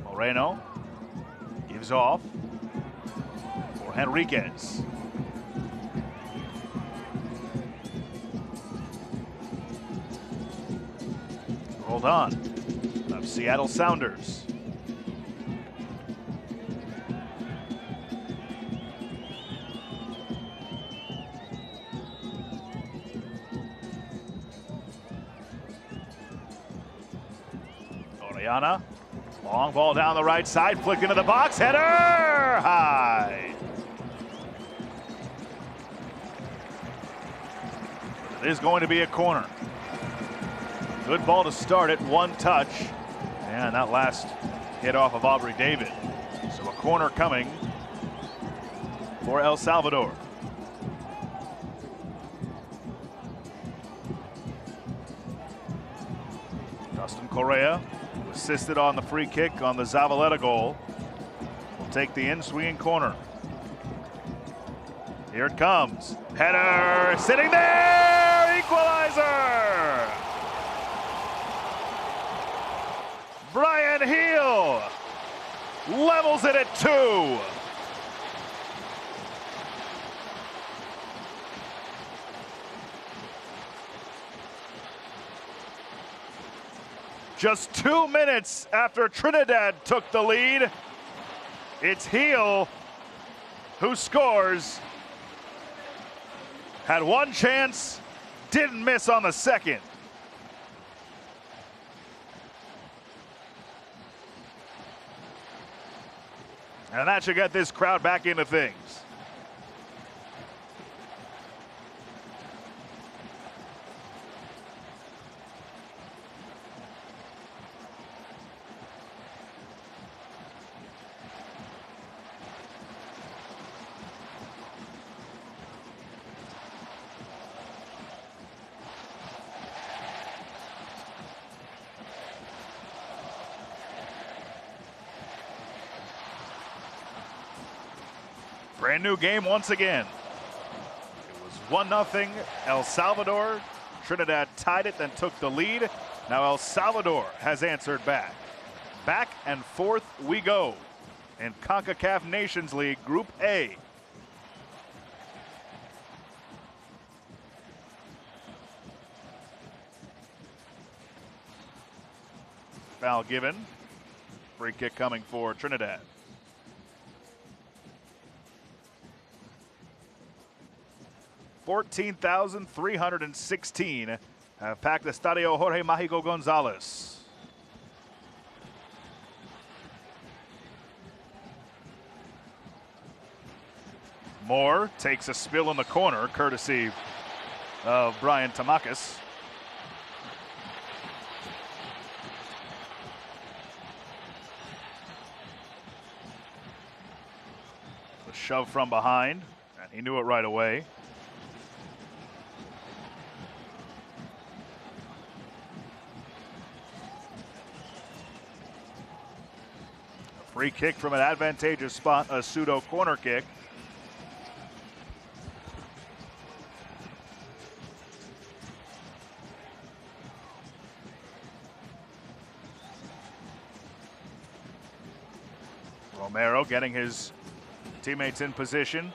Moreno gives off for Henriquez. Rolled on of Seattle Sounders. Orellana, long ball down the right side, flicked into the box, header high. It is going to be a corner. Good ball to start it, one touch, and that last hit off of Aubrey David. So a corner coming for El Salvador. Dustin Correa, who assisted on the free kick on the Zavaleta goal, will take the in-swinging corner. Here it comes. Header, sitting there, equalizer! Brian Heel levels it at 2. Just 2 minutes after Trinidad took the lead, it's Heel who scores. Had one chance, didn't miss on the second. And that should get this crowd back into things. Brand new game once again. It was 1-0 El Salvador. Trinidad tied it, then took the lead. Now El Salvador has answered back. Back and forth we go in Concacaf Nations League Group A. Foul given. Free kick coming for Trinidad. 14,316 have packed the Estadio Jorge Magico Gonzalez. Moore takes a spill in the corner, courtesy of Brian Tamakis. shove from behind, and he knew it right away. A free kick from an advantageous spot, a pseudo corner kick. Romero getting his teammates in position.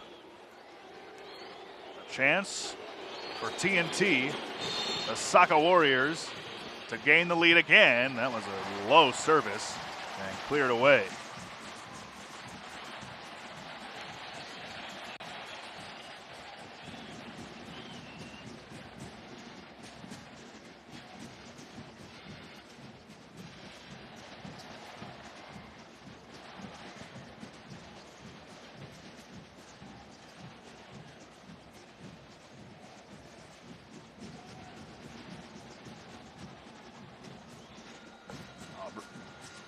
A chance for TNT, the Saka Warriors, to gain the lead again. That was a low service and cleared away.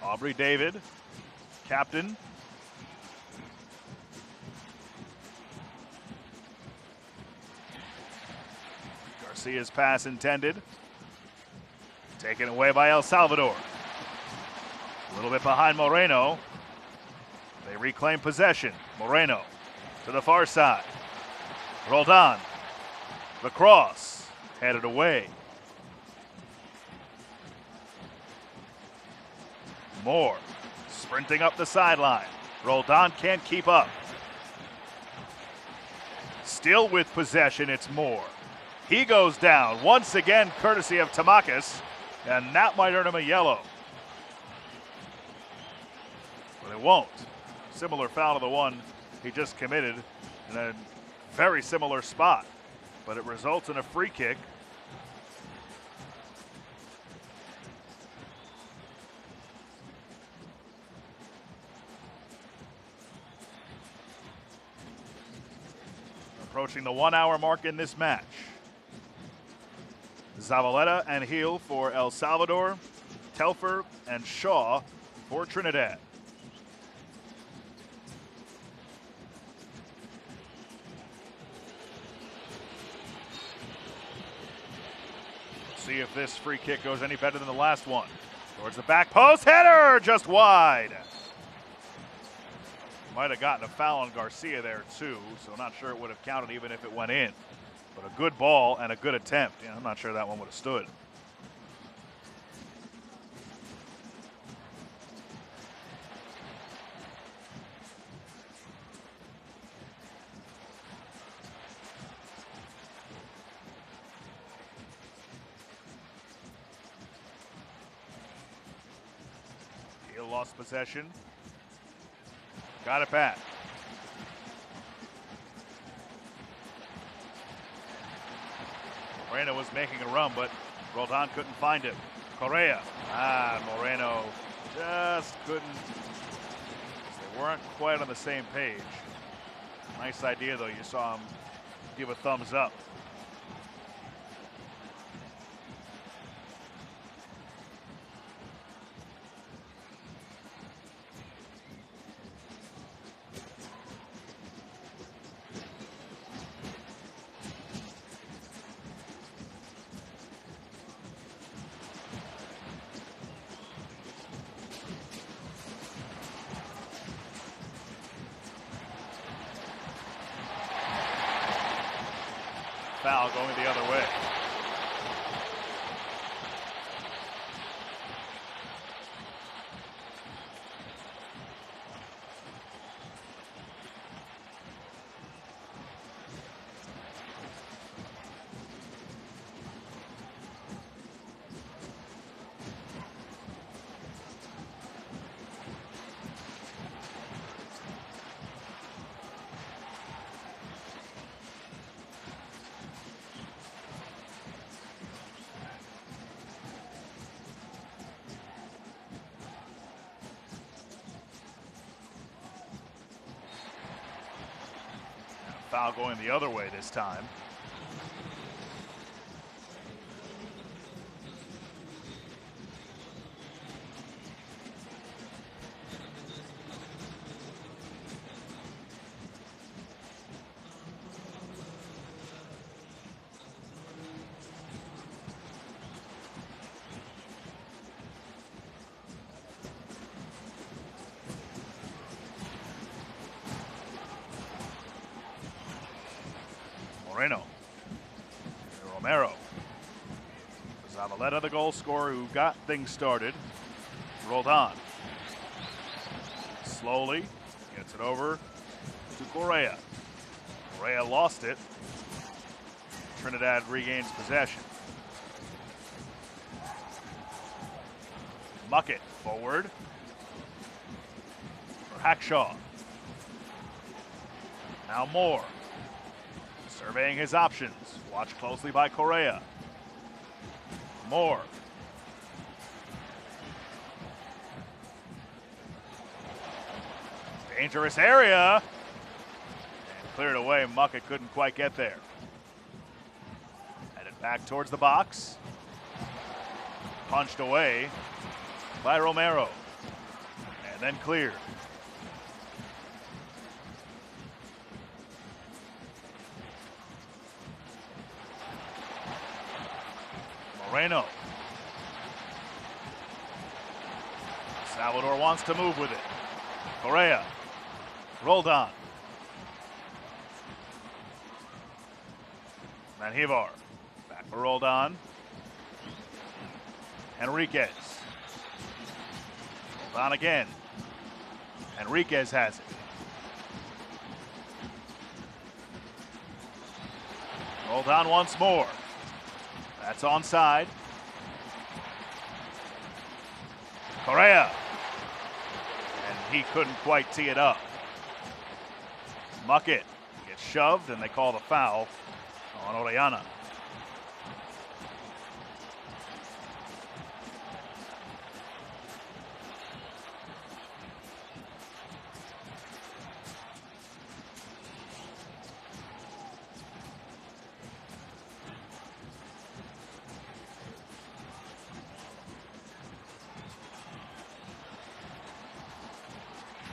Aubrey David, captain. Garcia's pass intended. Taken away by El Salvador. A little bit behind Moreno. They reclaim possession. Moreno to the far side. Roldan. The cross. Headed away. Moore sprinting up the sideline. Roldan can't keep up. Still with possession, it's Moore. He goes down once again, courtesy of Tamakis, and that might earn him a yellow. But it won't. Similar foul to the one he just committed in a very similar spot. But it results in a free kick. Approaching the 1 hour mark in this match. Zavaleta and Heel for El Salvador, Telfer and Shaw for Trinidad. See if this free kick goes any better than the last one. Towards the back post, header just wide. Might have gotten a foul on Garcia there too, so not sure it would have counted even if it went in. But a good ball and a good attempt. Yeah, I'm not sure that one would have stood. He lost possession. Got it back. Moreno was making a run, but Roldan couldn't find him. Correa. Moreno just couldn't. They weren't quite on the same page. Nice idea, though. You saw him give a thumbs up. Foul going the other way. Foul going the other way this time. Moreno. Romero. Zavaleta, the goal scorer who got things started. Rolled on. Slowly gets it over to Correa. Correa lost it. Trinidad regains possession. Muckett forward for Hackshaw. Now Moore. Surveying his options. Watched closely by Correa. Moore. Dangerous area. And cleared away. Muckett couldn't quite get there. Headed back towards the box. Punched away by Romero. And then cleared. Moreno. Salvador wants to move with it. Correa. Rolled on. Manjivar. Back for rolled on. Enriquez. Rolled on again. Enriquez has it. Rolled on once more. That's onside. Correa. And he couldn't quite tee it up. Muckett gets shoved and they call the foul on Orellana.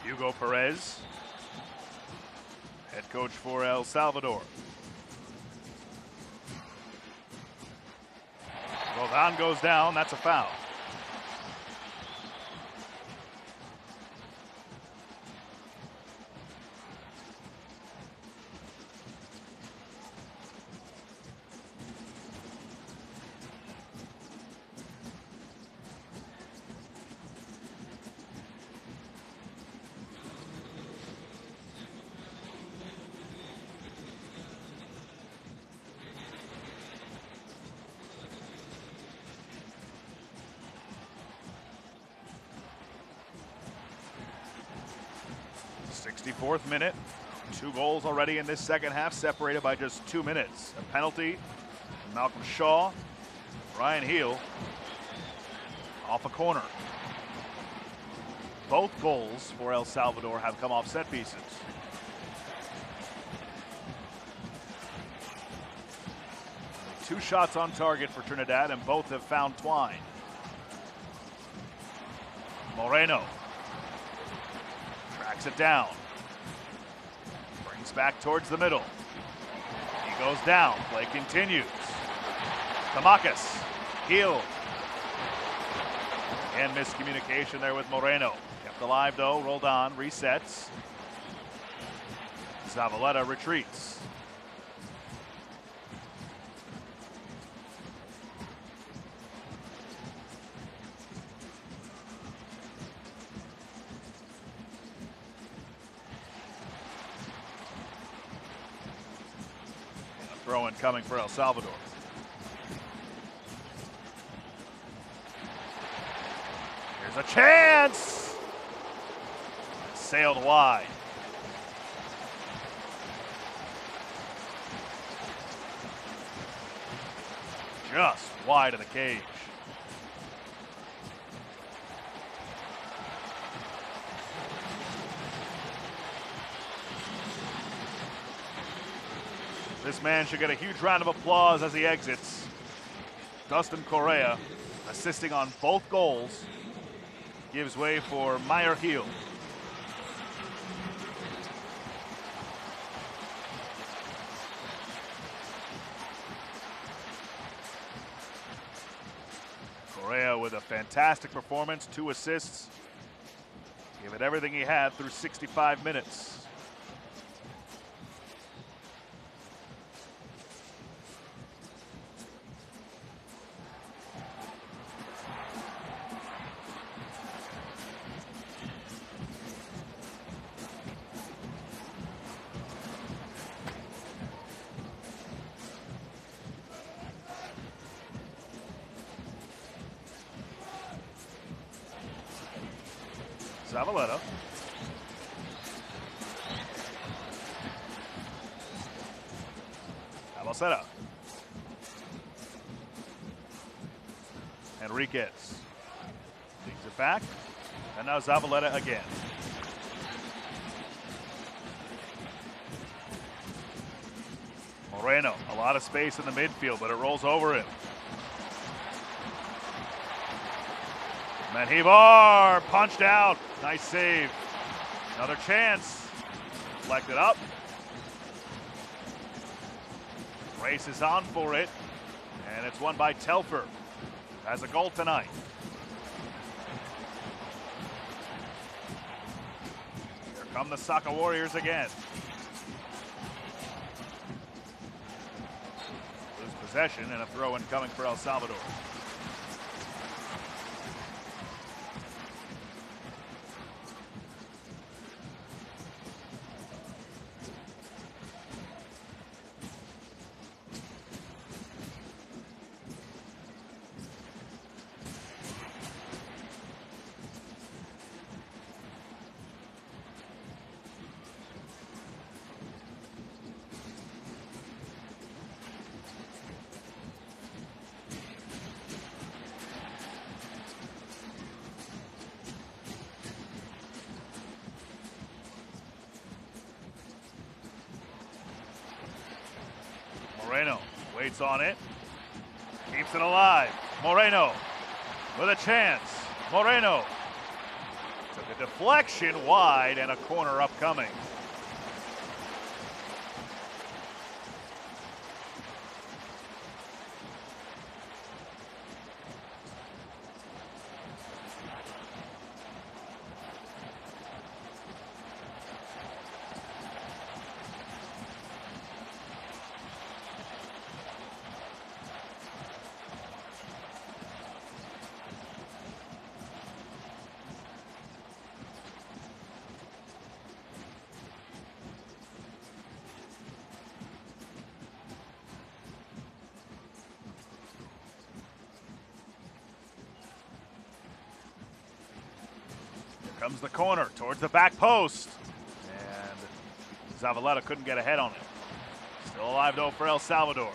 Hugo Perez, head coach for El Salvador. Roldan goes down, that's a foul. Fourth minute, 2 goals already in this second half, separated by just 2 minutes. A penalty, Malcolm Shaw, Ryan Heel, off a corner. Both goals for El Salvador have come off set pieces. Two shots on target for Trinidad, and both have found twine. Moreno tracks it down. Back towards the middle. He goes down. Play continues. Tamakis. Heel. And miscommunication there with Moreno. Kept alive though. Rolled on. Resets. Zavaleta retreats. Throw-in coming for El Salvador. Here's a chance! Sailed wide. Just wide of the cage. This man should get a huge round of applause as he exits. Dustin Correa, assisting on both goals, gives way for Meyer Heel. Correa with a fantastic performance, 2 assists. Gave it everything he had through 65 minutes. Zavaleta. Albaceta. Enriquez. Takes it back. And now Zavaleta again. Moreno, a lot of space in the midfield, but it rolls over him. Menjivar punched out. Nice save. Another chance. Deflected up. Races on for it. And it's won by Telfer. Has a goal tonight. Here come the Saka Warriors again. Lose possession and a throw-in coming for El Salvador. Moreno waits on it, keeps it alive. Moreno with a chance. Moreno took a deflection wide and a corner upcoming. Comes the corner towards the back post. And Zavaleta couldn't get ahead on it. Still alive though for El Salvador.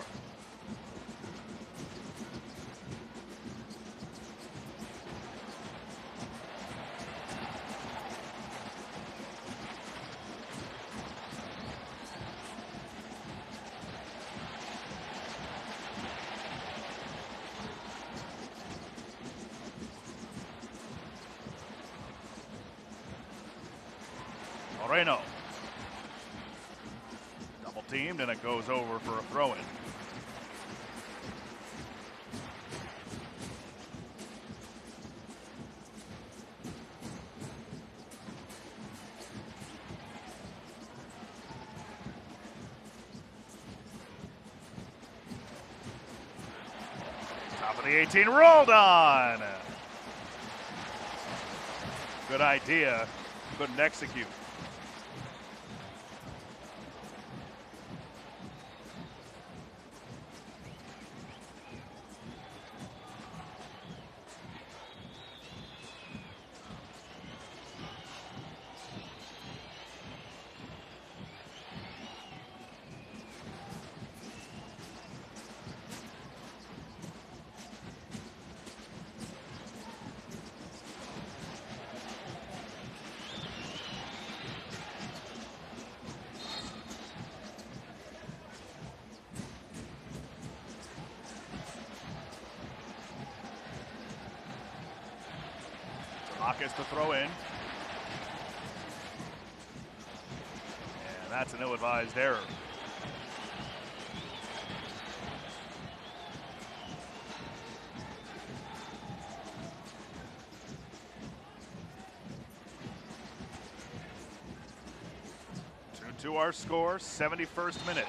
Moreno. Double teamed and it goes over for a throw-in. Top of the 18, rolled on. Good idea, couldn't execute. Gets to throw in. And that's an ill-advised error. To our score, 71st minute.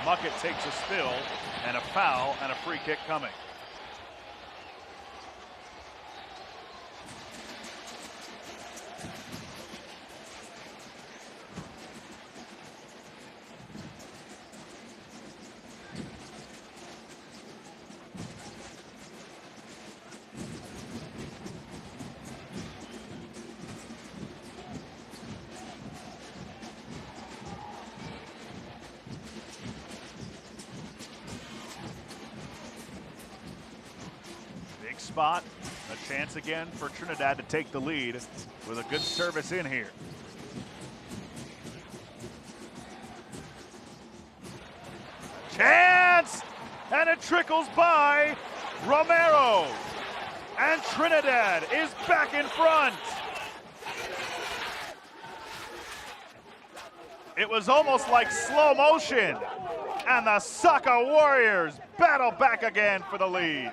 Muckett takes a spill and a foul and a free kick coming. spot. A chance again for Trinidad to take the lead with a good service in here. Chance! And it trickles by Romero. And Trinidad is back in front. It was almost like slow motion. And the Saka Warriors battle back again for the lead.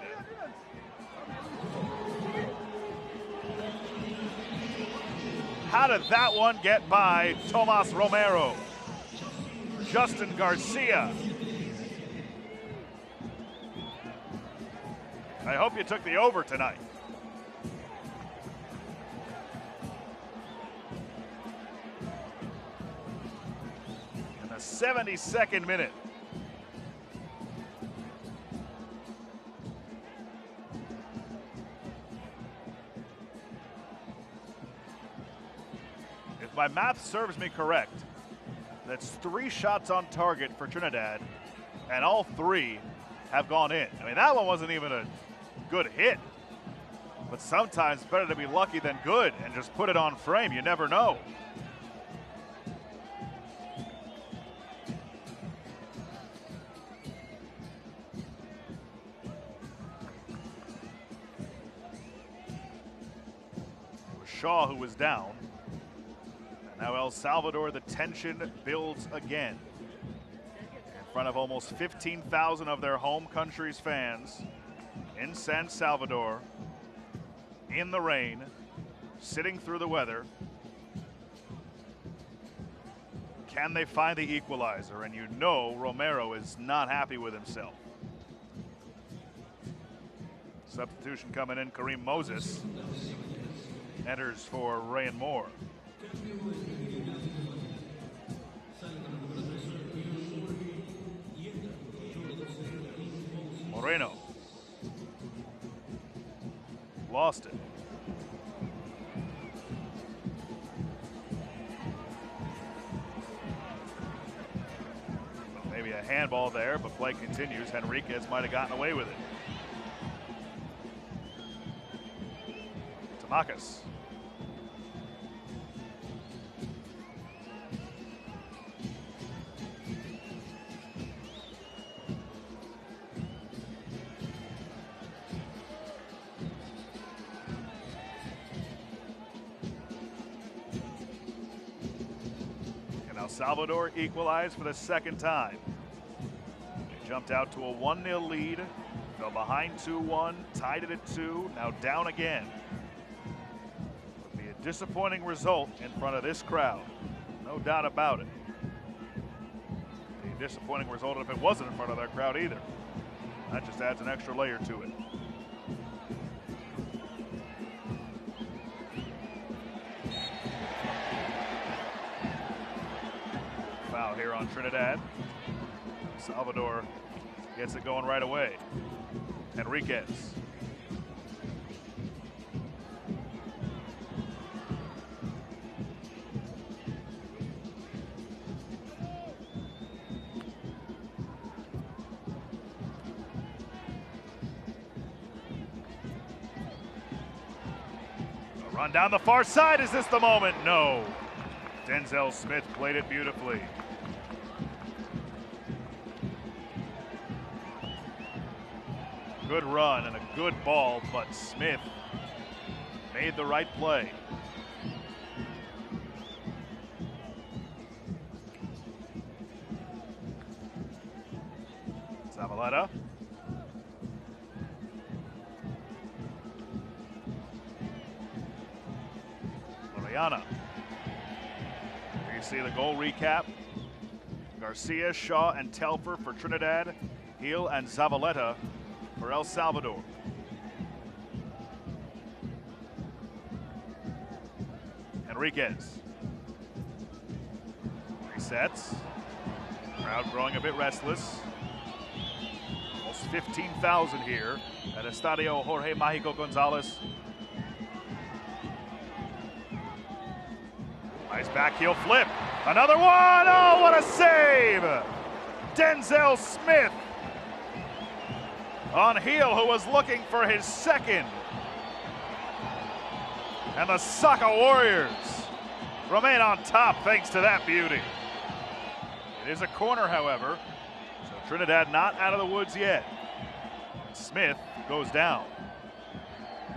How did that one get by Tomas Romero? Justin Garcia. I hope you took the over tonight. In the 72nd minute. If my math serves me correct, that's 3 shots on target for Trinidad, and all 3 have gone in. I mean, that one wasn't even a good hit, but sometimes better to be lucky than good and just put it on frame. You never know. It was Shaw who was down. And now El Salvador, the tension builds again. In front of almost 15,000 of their home country's fans in San Salvador, in the rain, sitting through the weather. Can they find the equalizer? And you know Romero is not happy with himself. Substitution coming in, Kareem Moses enters for Rayan Moore. Moreno. Lost it. Maybe a handball there, but play continues. Henriquez might have gotten away with it. Tamakis. Salvador equalized for the 2nd time. They jumped out to a 1-0 lead, fell behind 2-1, tied it at 2, now down again. Would be a disappointing result in front of this crowd, no doubt about it. Be a disappointing result if it wasn't in front of that crowd either. That just adds an extra layer to it. Here on Trinidad. Salvador gets it going right away. Henriquez. A run down the far side. Is this the moment? No. Denzel Smith played it beautifully. Good run and a good ball, but Smith made the right play. Zavaleta. Loriana. Here you see the goal recap. Garcia, Shaw, and Telfer for Trinidad. Heel and Zavaleta for El Salvador. Henriquez. Resets. Crowd growing a bit restless. Almost 15,000 here at Estadio Jorge Magico Gonzalez. Nice back heel flip. Another one. Oh, what a save! Denzel Smith. on heel, who was looking for his second. And the Saka Warriors remain on top thanks to that beauty. It is a corner, however, so Trinidad not out of the woods yet. Smith goes down.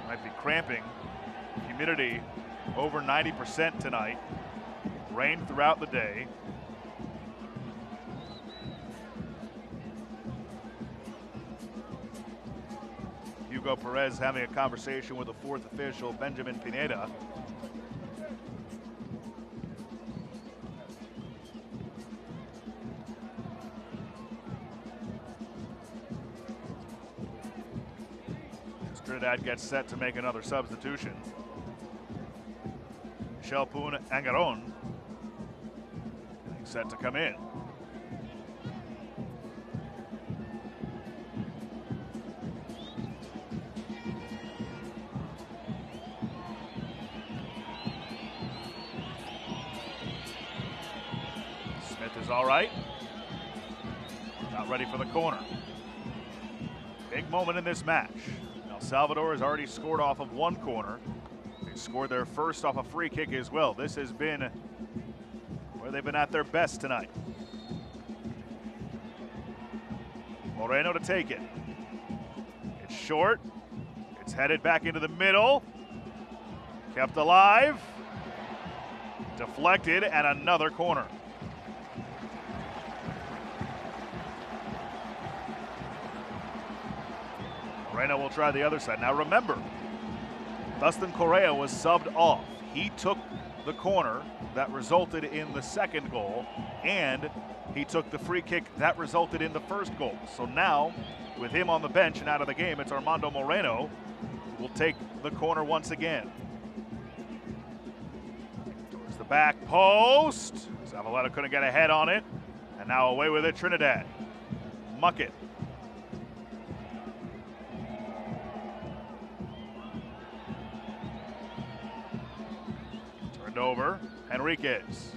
Might be cramping. Humidity over 90% tonight. Rain throughout the day. Hugo Perez having a conversation with the fourth official, Benjamin Pineda. Trinidad gets set to make another substitution. Shelpoon Angaron set to come in. Smith is all right. Not ready for the corner. Big moment in this match. El Salvador has already scored off of one corner. They scored their first off a free kick as well. This has been where they've been at their best tonight. Moreno to take it. It's short. It's headed back into the middle. Kept alive. Deflected, and another corner. Moreno will try the other side. Now remember, Dustin Correa was subbed off. He took the corner that resulted in the second goal, and he took the free kick that resulted in the first goal. So now, with him on the bench and out of the game, it's Armando Moreno who will take the corner once again. Towards the back post. Zavaleta couldn't get a head on it, and now away with it, Trinidad. Muckett. Over, Henriquez.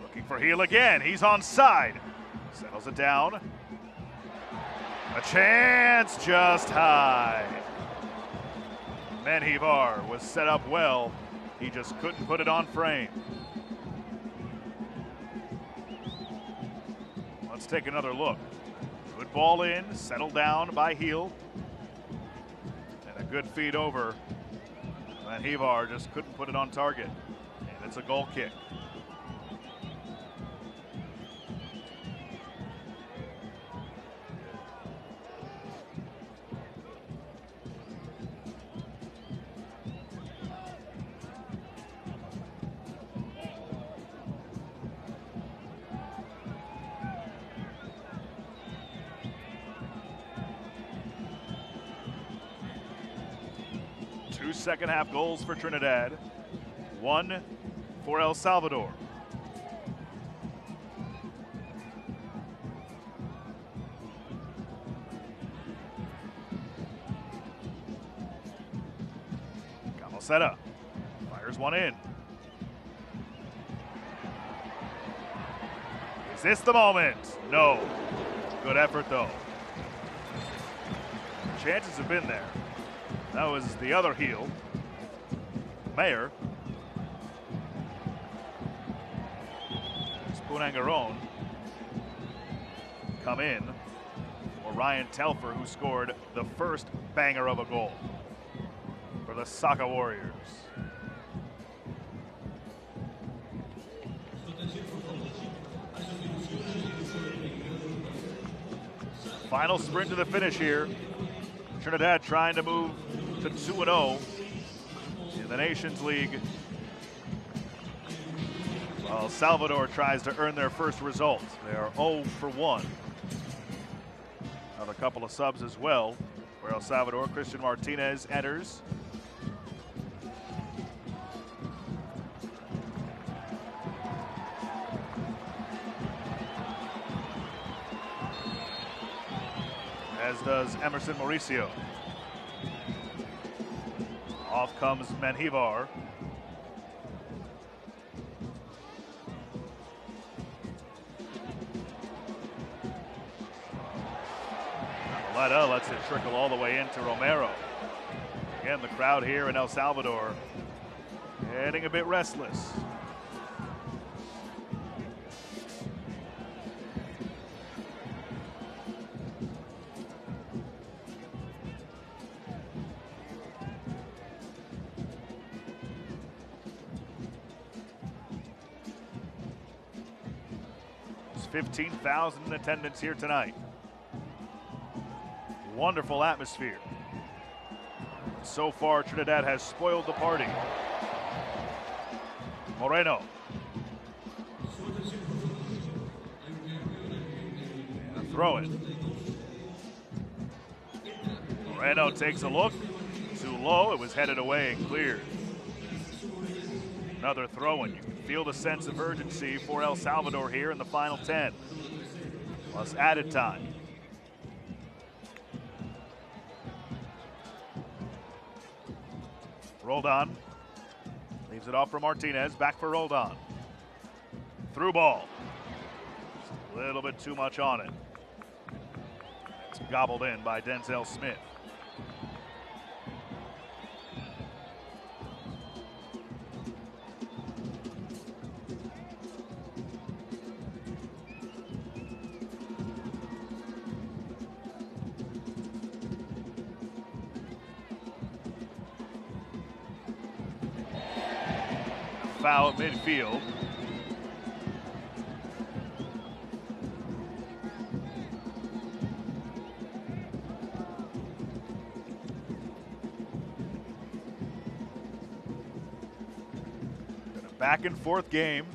Looking for heel again. He's onside. Settles it down. A chance just high. Menjivar was set up well. He just couldn't put it on frame. Let's take another look. Good ball in, settled down by heel. And a good feed over. Menjivar just couldn't put it on target. And it's a goal kick. Two second half goals for Trinidad, one for El Salvador. Camoseta fires one in. Is this the moment? No. Good effort though. Chances have been there. That was the other heel, Mayer. Spoon Angaron come in for Ryan Telfer, who scored the first banger of a goal for the Saka Warriors. Final sprint to the finish here. Trinidad trying to move to 2-0 in the Nations League, while Salvador tries to earn their first result. They are 0 for 1. Another couple of subs as well for El Salvador. Christian Martinez enters. As does Emerson Mauricio. Off comes Menjivar. Letta lets it trickle all the way into Romero. Again, the crowd here in El Salvador getting a bit restless. There's 15,000 in attendance here tonight. Wonderful atmosphere. So far, Trinidad has spoiled the party. Moreno. And throw it. Moreno takes a look. Too low. It was headed away and cleared. Another throw-in. You can feel the sense of urgency for El Salvador here in the final 10. Plus added time. Roldan leaves it off for Martinez. Back for Roldan. Through ball. Just a little bit too much on it. It's gobbled in by Denzel Smith. Foul at midfield. A back and forth game.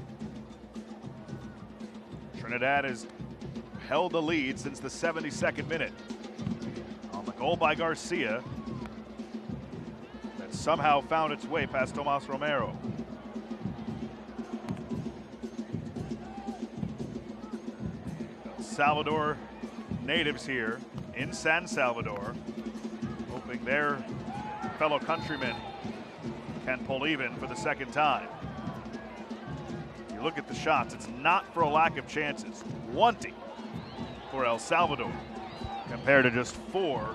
Trinidad has held the lead since the 72nd minute. On the goal by Garcia that somehow found its way past Tomas Romero. Salvador natives here in San Salvador, hoping their fellow countrymen can pull even for the second time. You look at the shots, it's not for a lack of chances. 20 for El Salvador compared to just 4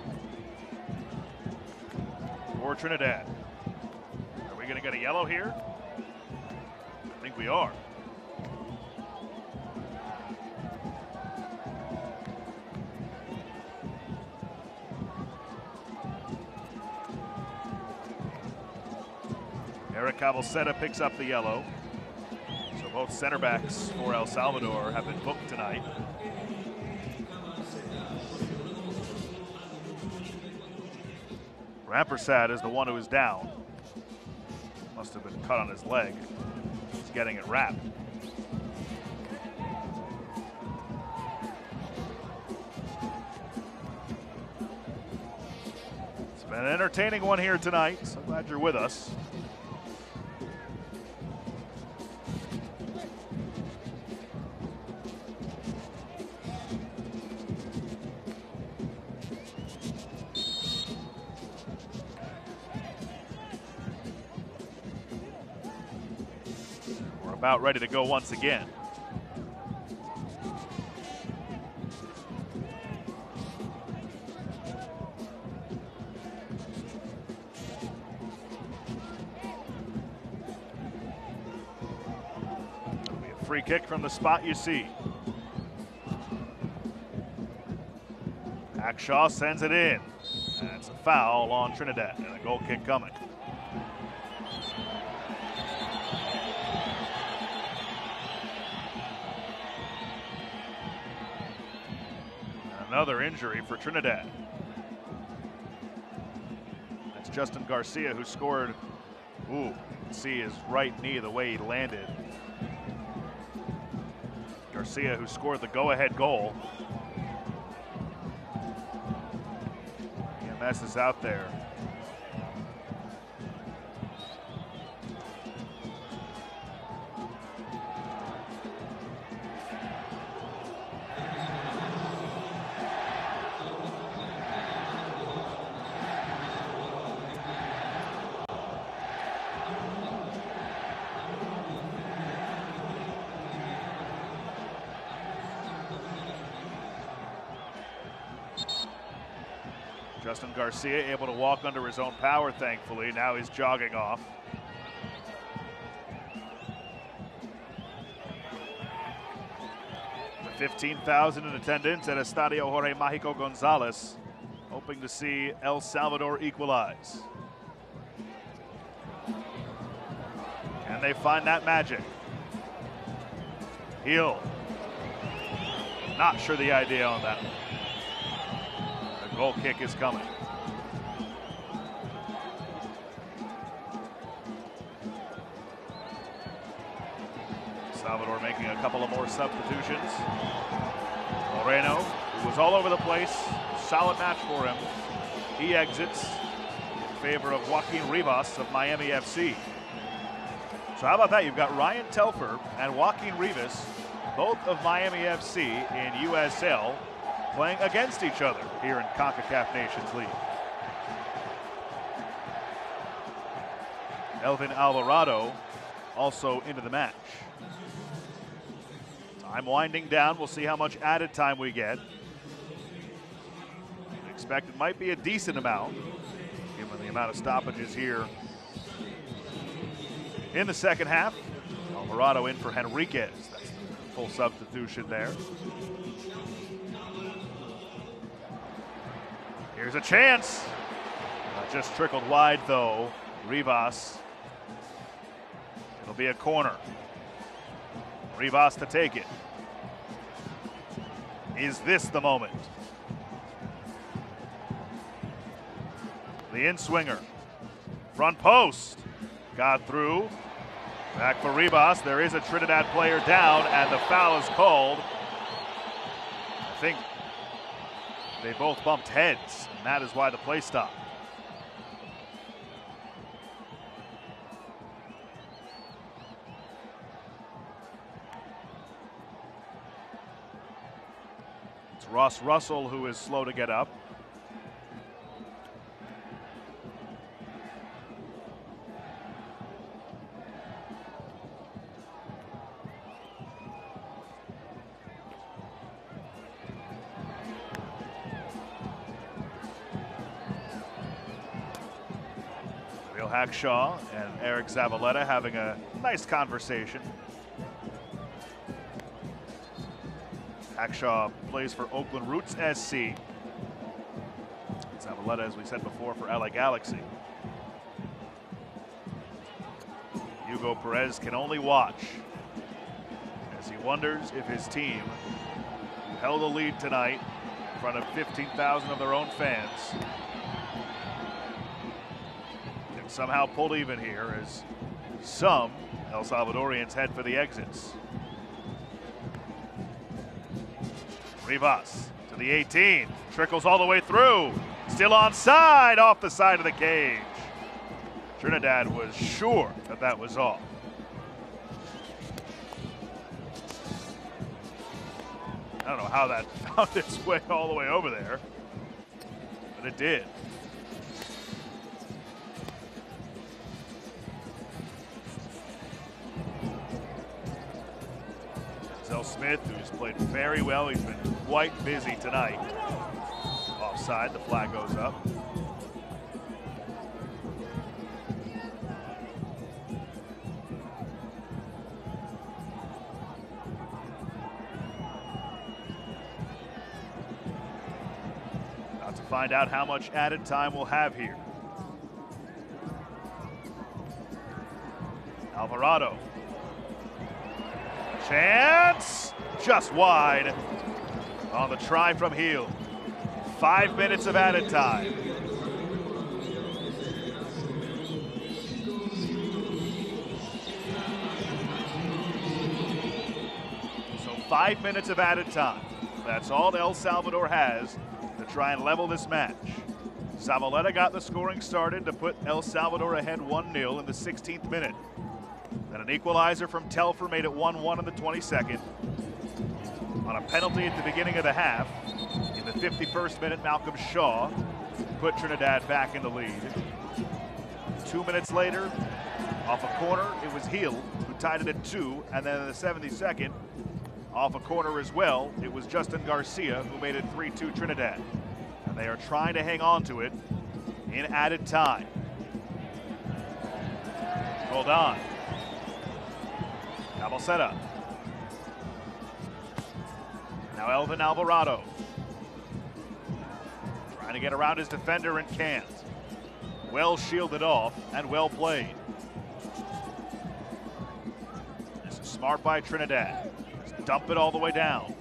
for Trinidad. Are we going to get a yellow here? I think we are. Eric Caballceta picks up the yellow. So both center backs for El Salvador have been booked tonight. Rampersad is the one who is down. Must have been cut on his leg. He's getting it wrapped. It's been an entertaining one here tonight. So glad you're with us. About ready to go once again. It'll be a free kick from the spot you see. Akshaw sends it in. And it's a foul on Trinidad and a goal kick coming. Another injury for Trinidad. It's Justin Garcia who scored. Ooh, you can see his right knee the way he landed. Garcia who scored the go-ahead goal. EMS is out there. Justin Garcia able to walk under his own power, thankfully. Now he's jogging off. The 15,000 in attendance at Estadio Jorge Magico Gonzalez, hoping to see El Salvador equalize. And they find that magic. Heel. Not sure the idea on that one. The goal kick is coming. Salvador making a couple of more substitutions. Moreno, who was all over the place, solid match for him. He exits in favor of Joaquin Rivas of Miami FC. So how about that? You've got Ryan Telfer and Joaquin Rivas, both of Miami FC in USL, playing against each other here in Concacaf Nations League. Elvin Alvarado also into the match. Time winding down. We'll see how much added time we get. Expect it might be a decent amount, given the amount of stoppages here in the second half. Alvarado in for Henriquez. That's the full substitution there. Here's a chance. Just trickled wide though. Rivas. It'll be a corner. Rivas to take it. Is this the moment? The in-swinger. Front post. Got through. Back for Rivas. There is a Trinidad player down, and the foul is called. I think they both bumped heads, and that is why the play stopped. It's Ross Russell who is slow to get up. Hackshaw and Eric Zavaleta having a nice conversation. Hackshaw plays for Oakland Roots SC. Zavaleta, as we said before, for LA Galaxy. Hugo Perez can only watch as he wonders if his team, who held a lead tonight in front of 15,000 of their own fans, somehow pulled even here as some El Salvadorians head for the exits. Rivas to the 18, trickles all the way through, still onside, off the side of the cage. Trinidad was sure that that was off. I don't know how that found its way all the way over there, but it did. Smith, who's played very well. He's been quite busy tonight. Offside, the flag goes up. About to find out how much added time we'll have here. Alvarado. Chance, just wide on the try from Heel. 5 minutes of added time. So 5 minutes of added time. That's all El Salvador has to try and level this match. Zavaleta got the scoring started to put El Salvador ahead 1-0 in the 16th minute. Then an equalizer from Telfer made it 1-1 in the 22nd. On a penalty at the beginning of the half, in the 51st minute, Malcolm Shaw put Trinidad back in the lead. 2 minutes later, off a corner, it was Heel who tied it at 2, and then in the 72nd, off a corner as well, it was Justin Garcia who made it 3-2 Trinidad. They are trying to hang on to it in added time. Hold on. Cabocetta. Now Elvin Alvarado. Trying to get around his defender and can't. Well shielded off and well played. This is smart by Trinidad. Just dump it all the way down.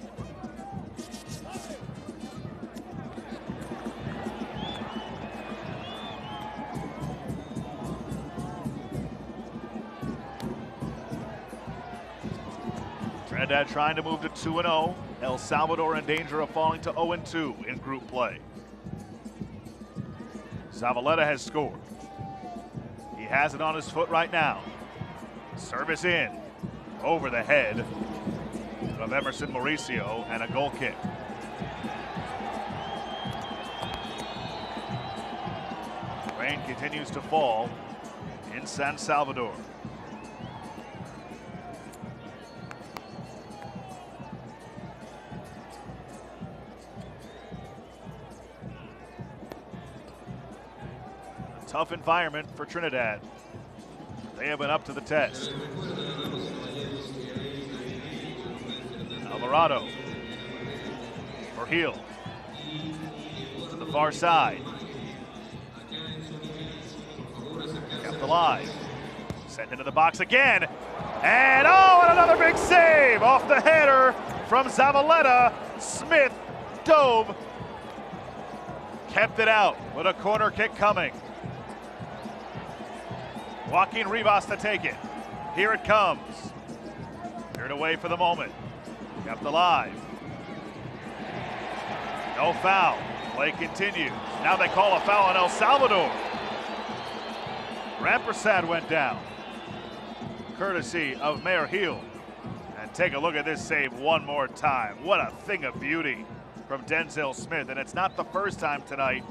Trinidad trying to move to 2-0. El Salvador in danger of falling to 0-2 in group play. Zavaleta has scored. He has it on his foot right now. Service in, over the head of Emerson Mauricio, and a goal kick. Rain continues to fall in San Salvador. Tough environment for Trinidad. They have been up to the test. Alvarado for Heel to the far side. Kept alive. Sent into the box again. And another big save off the header from Zavaleta. Smith dove. Kept it out with a corner kick coming. Joaquin Rivas to take it. Here it comes. Cleared away for the moment. Kept alive. No foul. Play continues. Now they call a foul on El Salvador. Rampersad went down. Courtesy of Mayor Heel. And take a look at this save one more time. What a thing of beauty from Denzel Smith. And it's not the first time tonight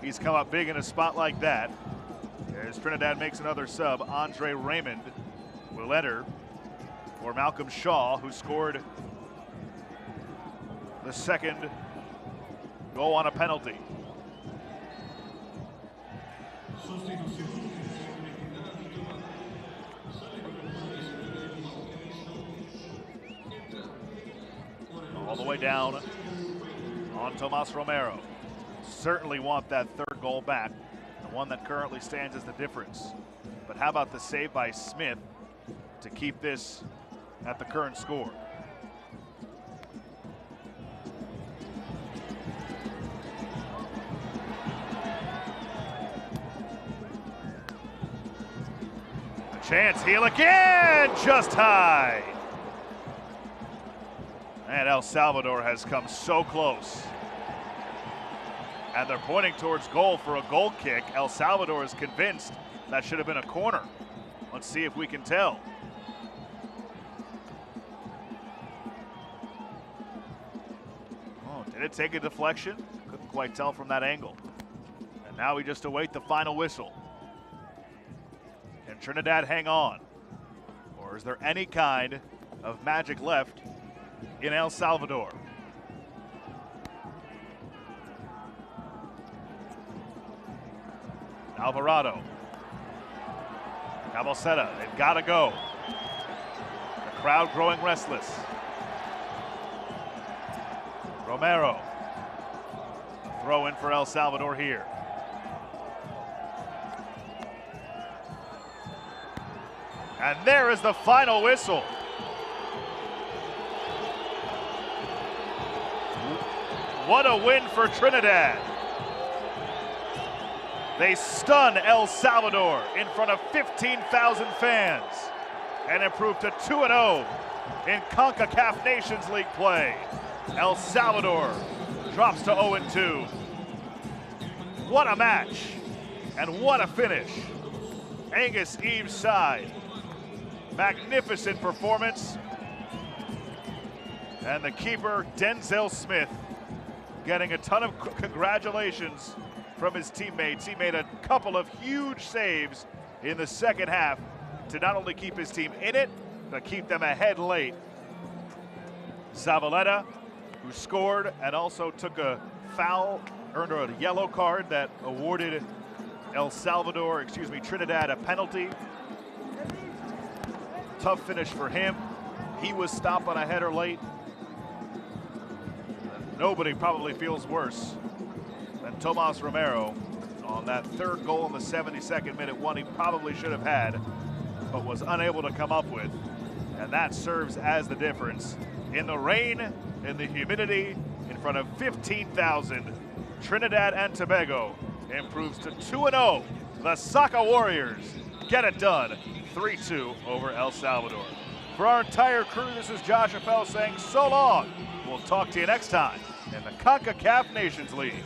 he's come up big in a spot like that. As Trinidad makes another sub, Andre Raymond will enter for Malcolm Shaw, who scored the second goal on a penalty. All the way down on Tomas Romero. Certainly want that third goal back. The one that currently stands as the difference. But how about the save by Smith to keep this at the current score? A chance, Heel again, just high. And El Salvador has come so close. And they're pointing towards goal for a goal kick. El Salvador is convinced that should have been a corner. Let's see if we can tell. Oh, did it take a deflection? Couldn't quite tell from that angle. And now we just await the final whistle. Can Trinidad hang on? Or is there any kind of magic left in El Salvador? Alvarado. Cabocetta, they've got to go. The crowd growing restless. Romero. A throw in for El Salvador here. And there is the final whistle. What a win for Trinidad. They stun El Salvador in front of 15,000 fans and improve to 2-0 in Concacaf Nations League play. El Salvador drops to 0-2. What a match and what a finish. Angus Eve's side, magnificent performance. And the keeper, Denzel Smith, getting a ton of congratulations from his teammates. He made a couple of huge saves in the second half to not only keep his team in it, but keep them ahead late. Zavaleta, who scored and also took a foul earned a yellow card that awarded Trinidad a penalty. Tough finish for him. He was stopped on a header late. Nobody probably feels worse than Tomas Romero on that third goal in the 72nd minute, one he probably should have had, but was unable to come up with. And that serves as the difference. In the rain, in the humidity, in front of 15,000, Trinidad and Tobago improves to 2-0. The Saka Warriors get it done, 3-2 over El Salvador. For our entire crew, this is Josh Appel saying so long. We'll talk to you next time in the Concacaf Nations League.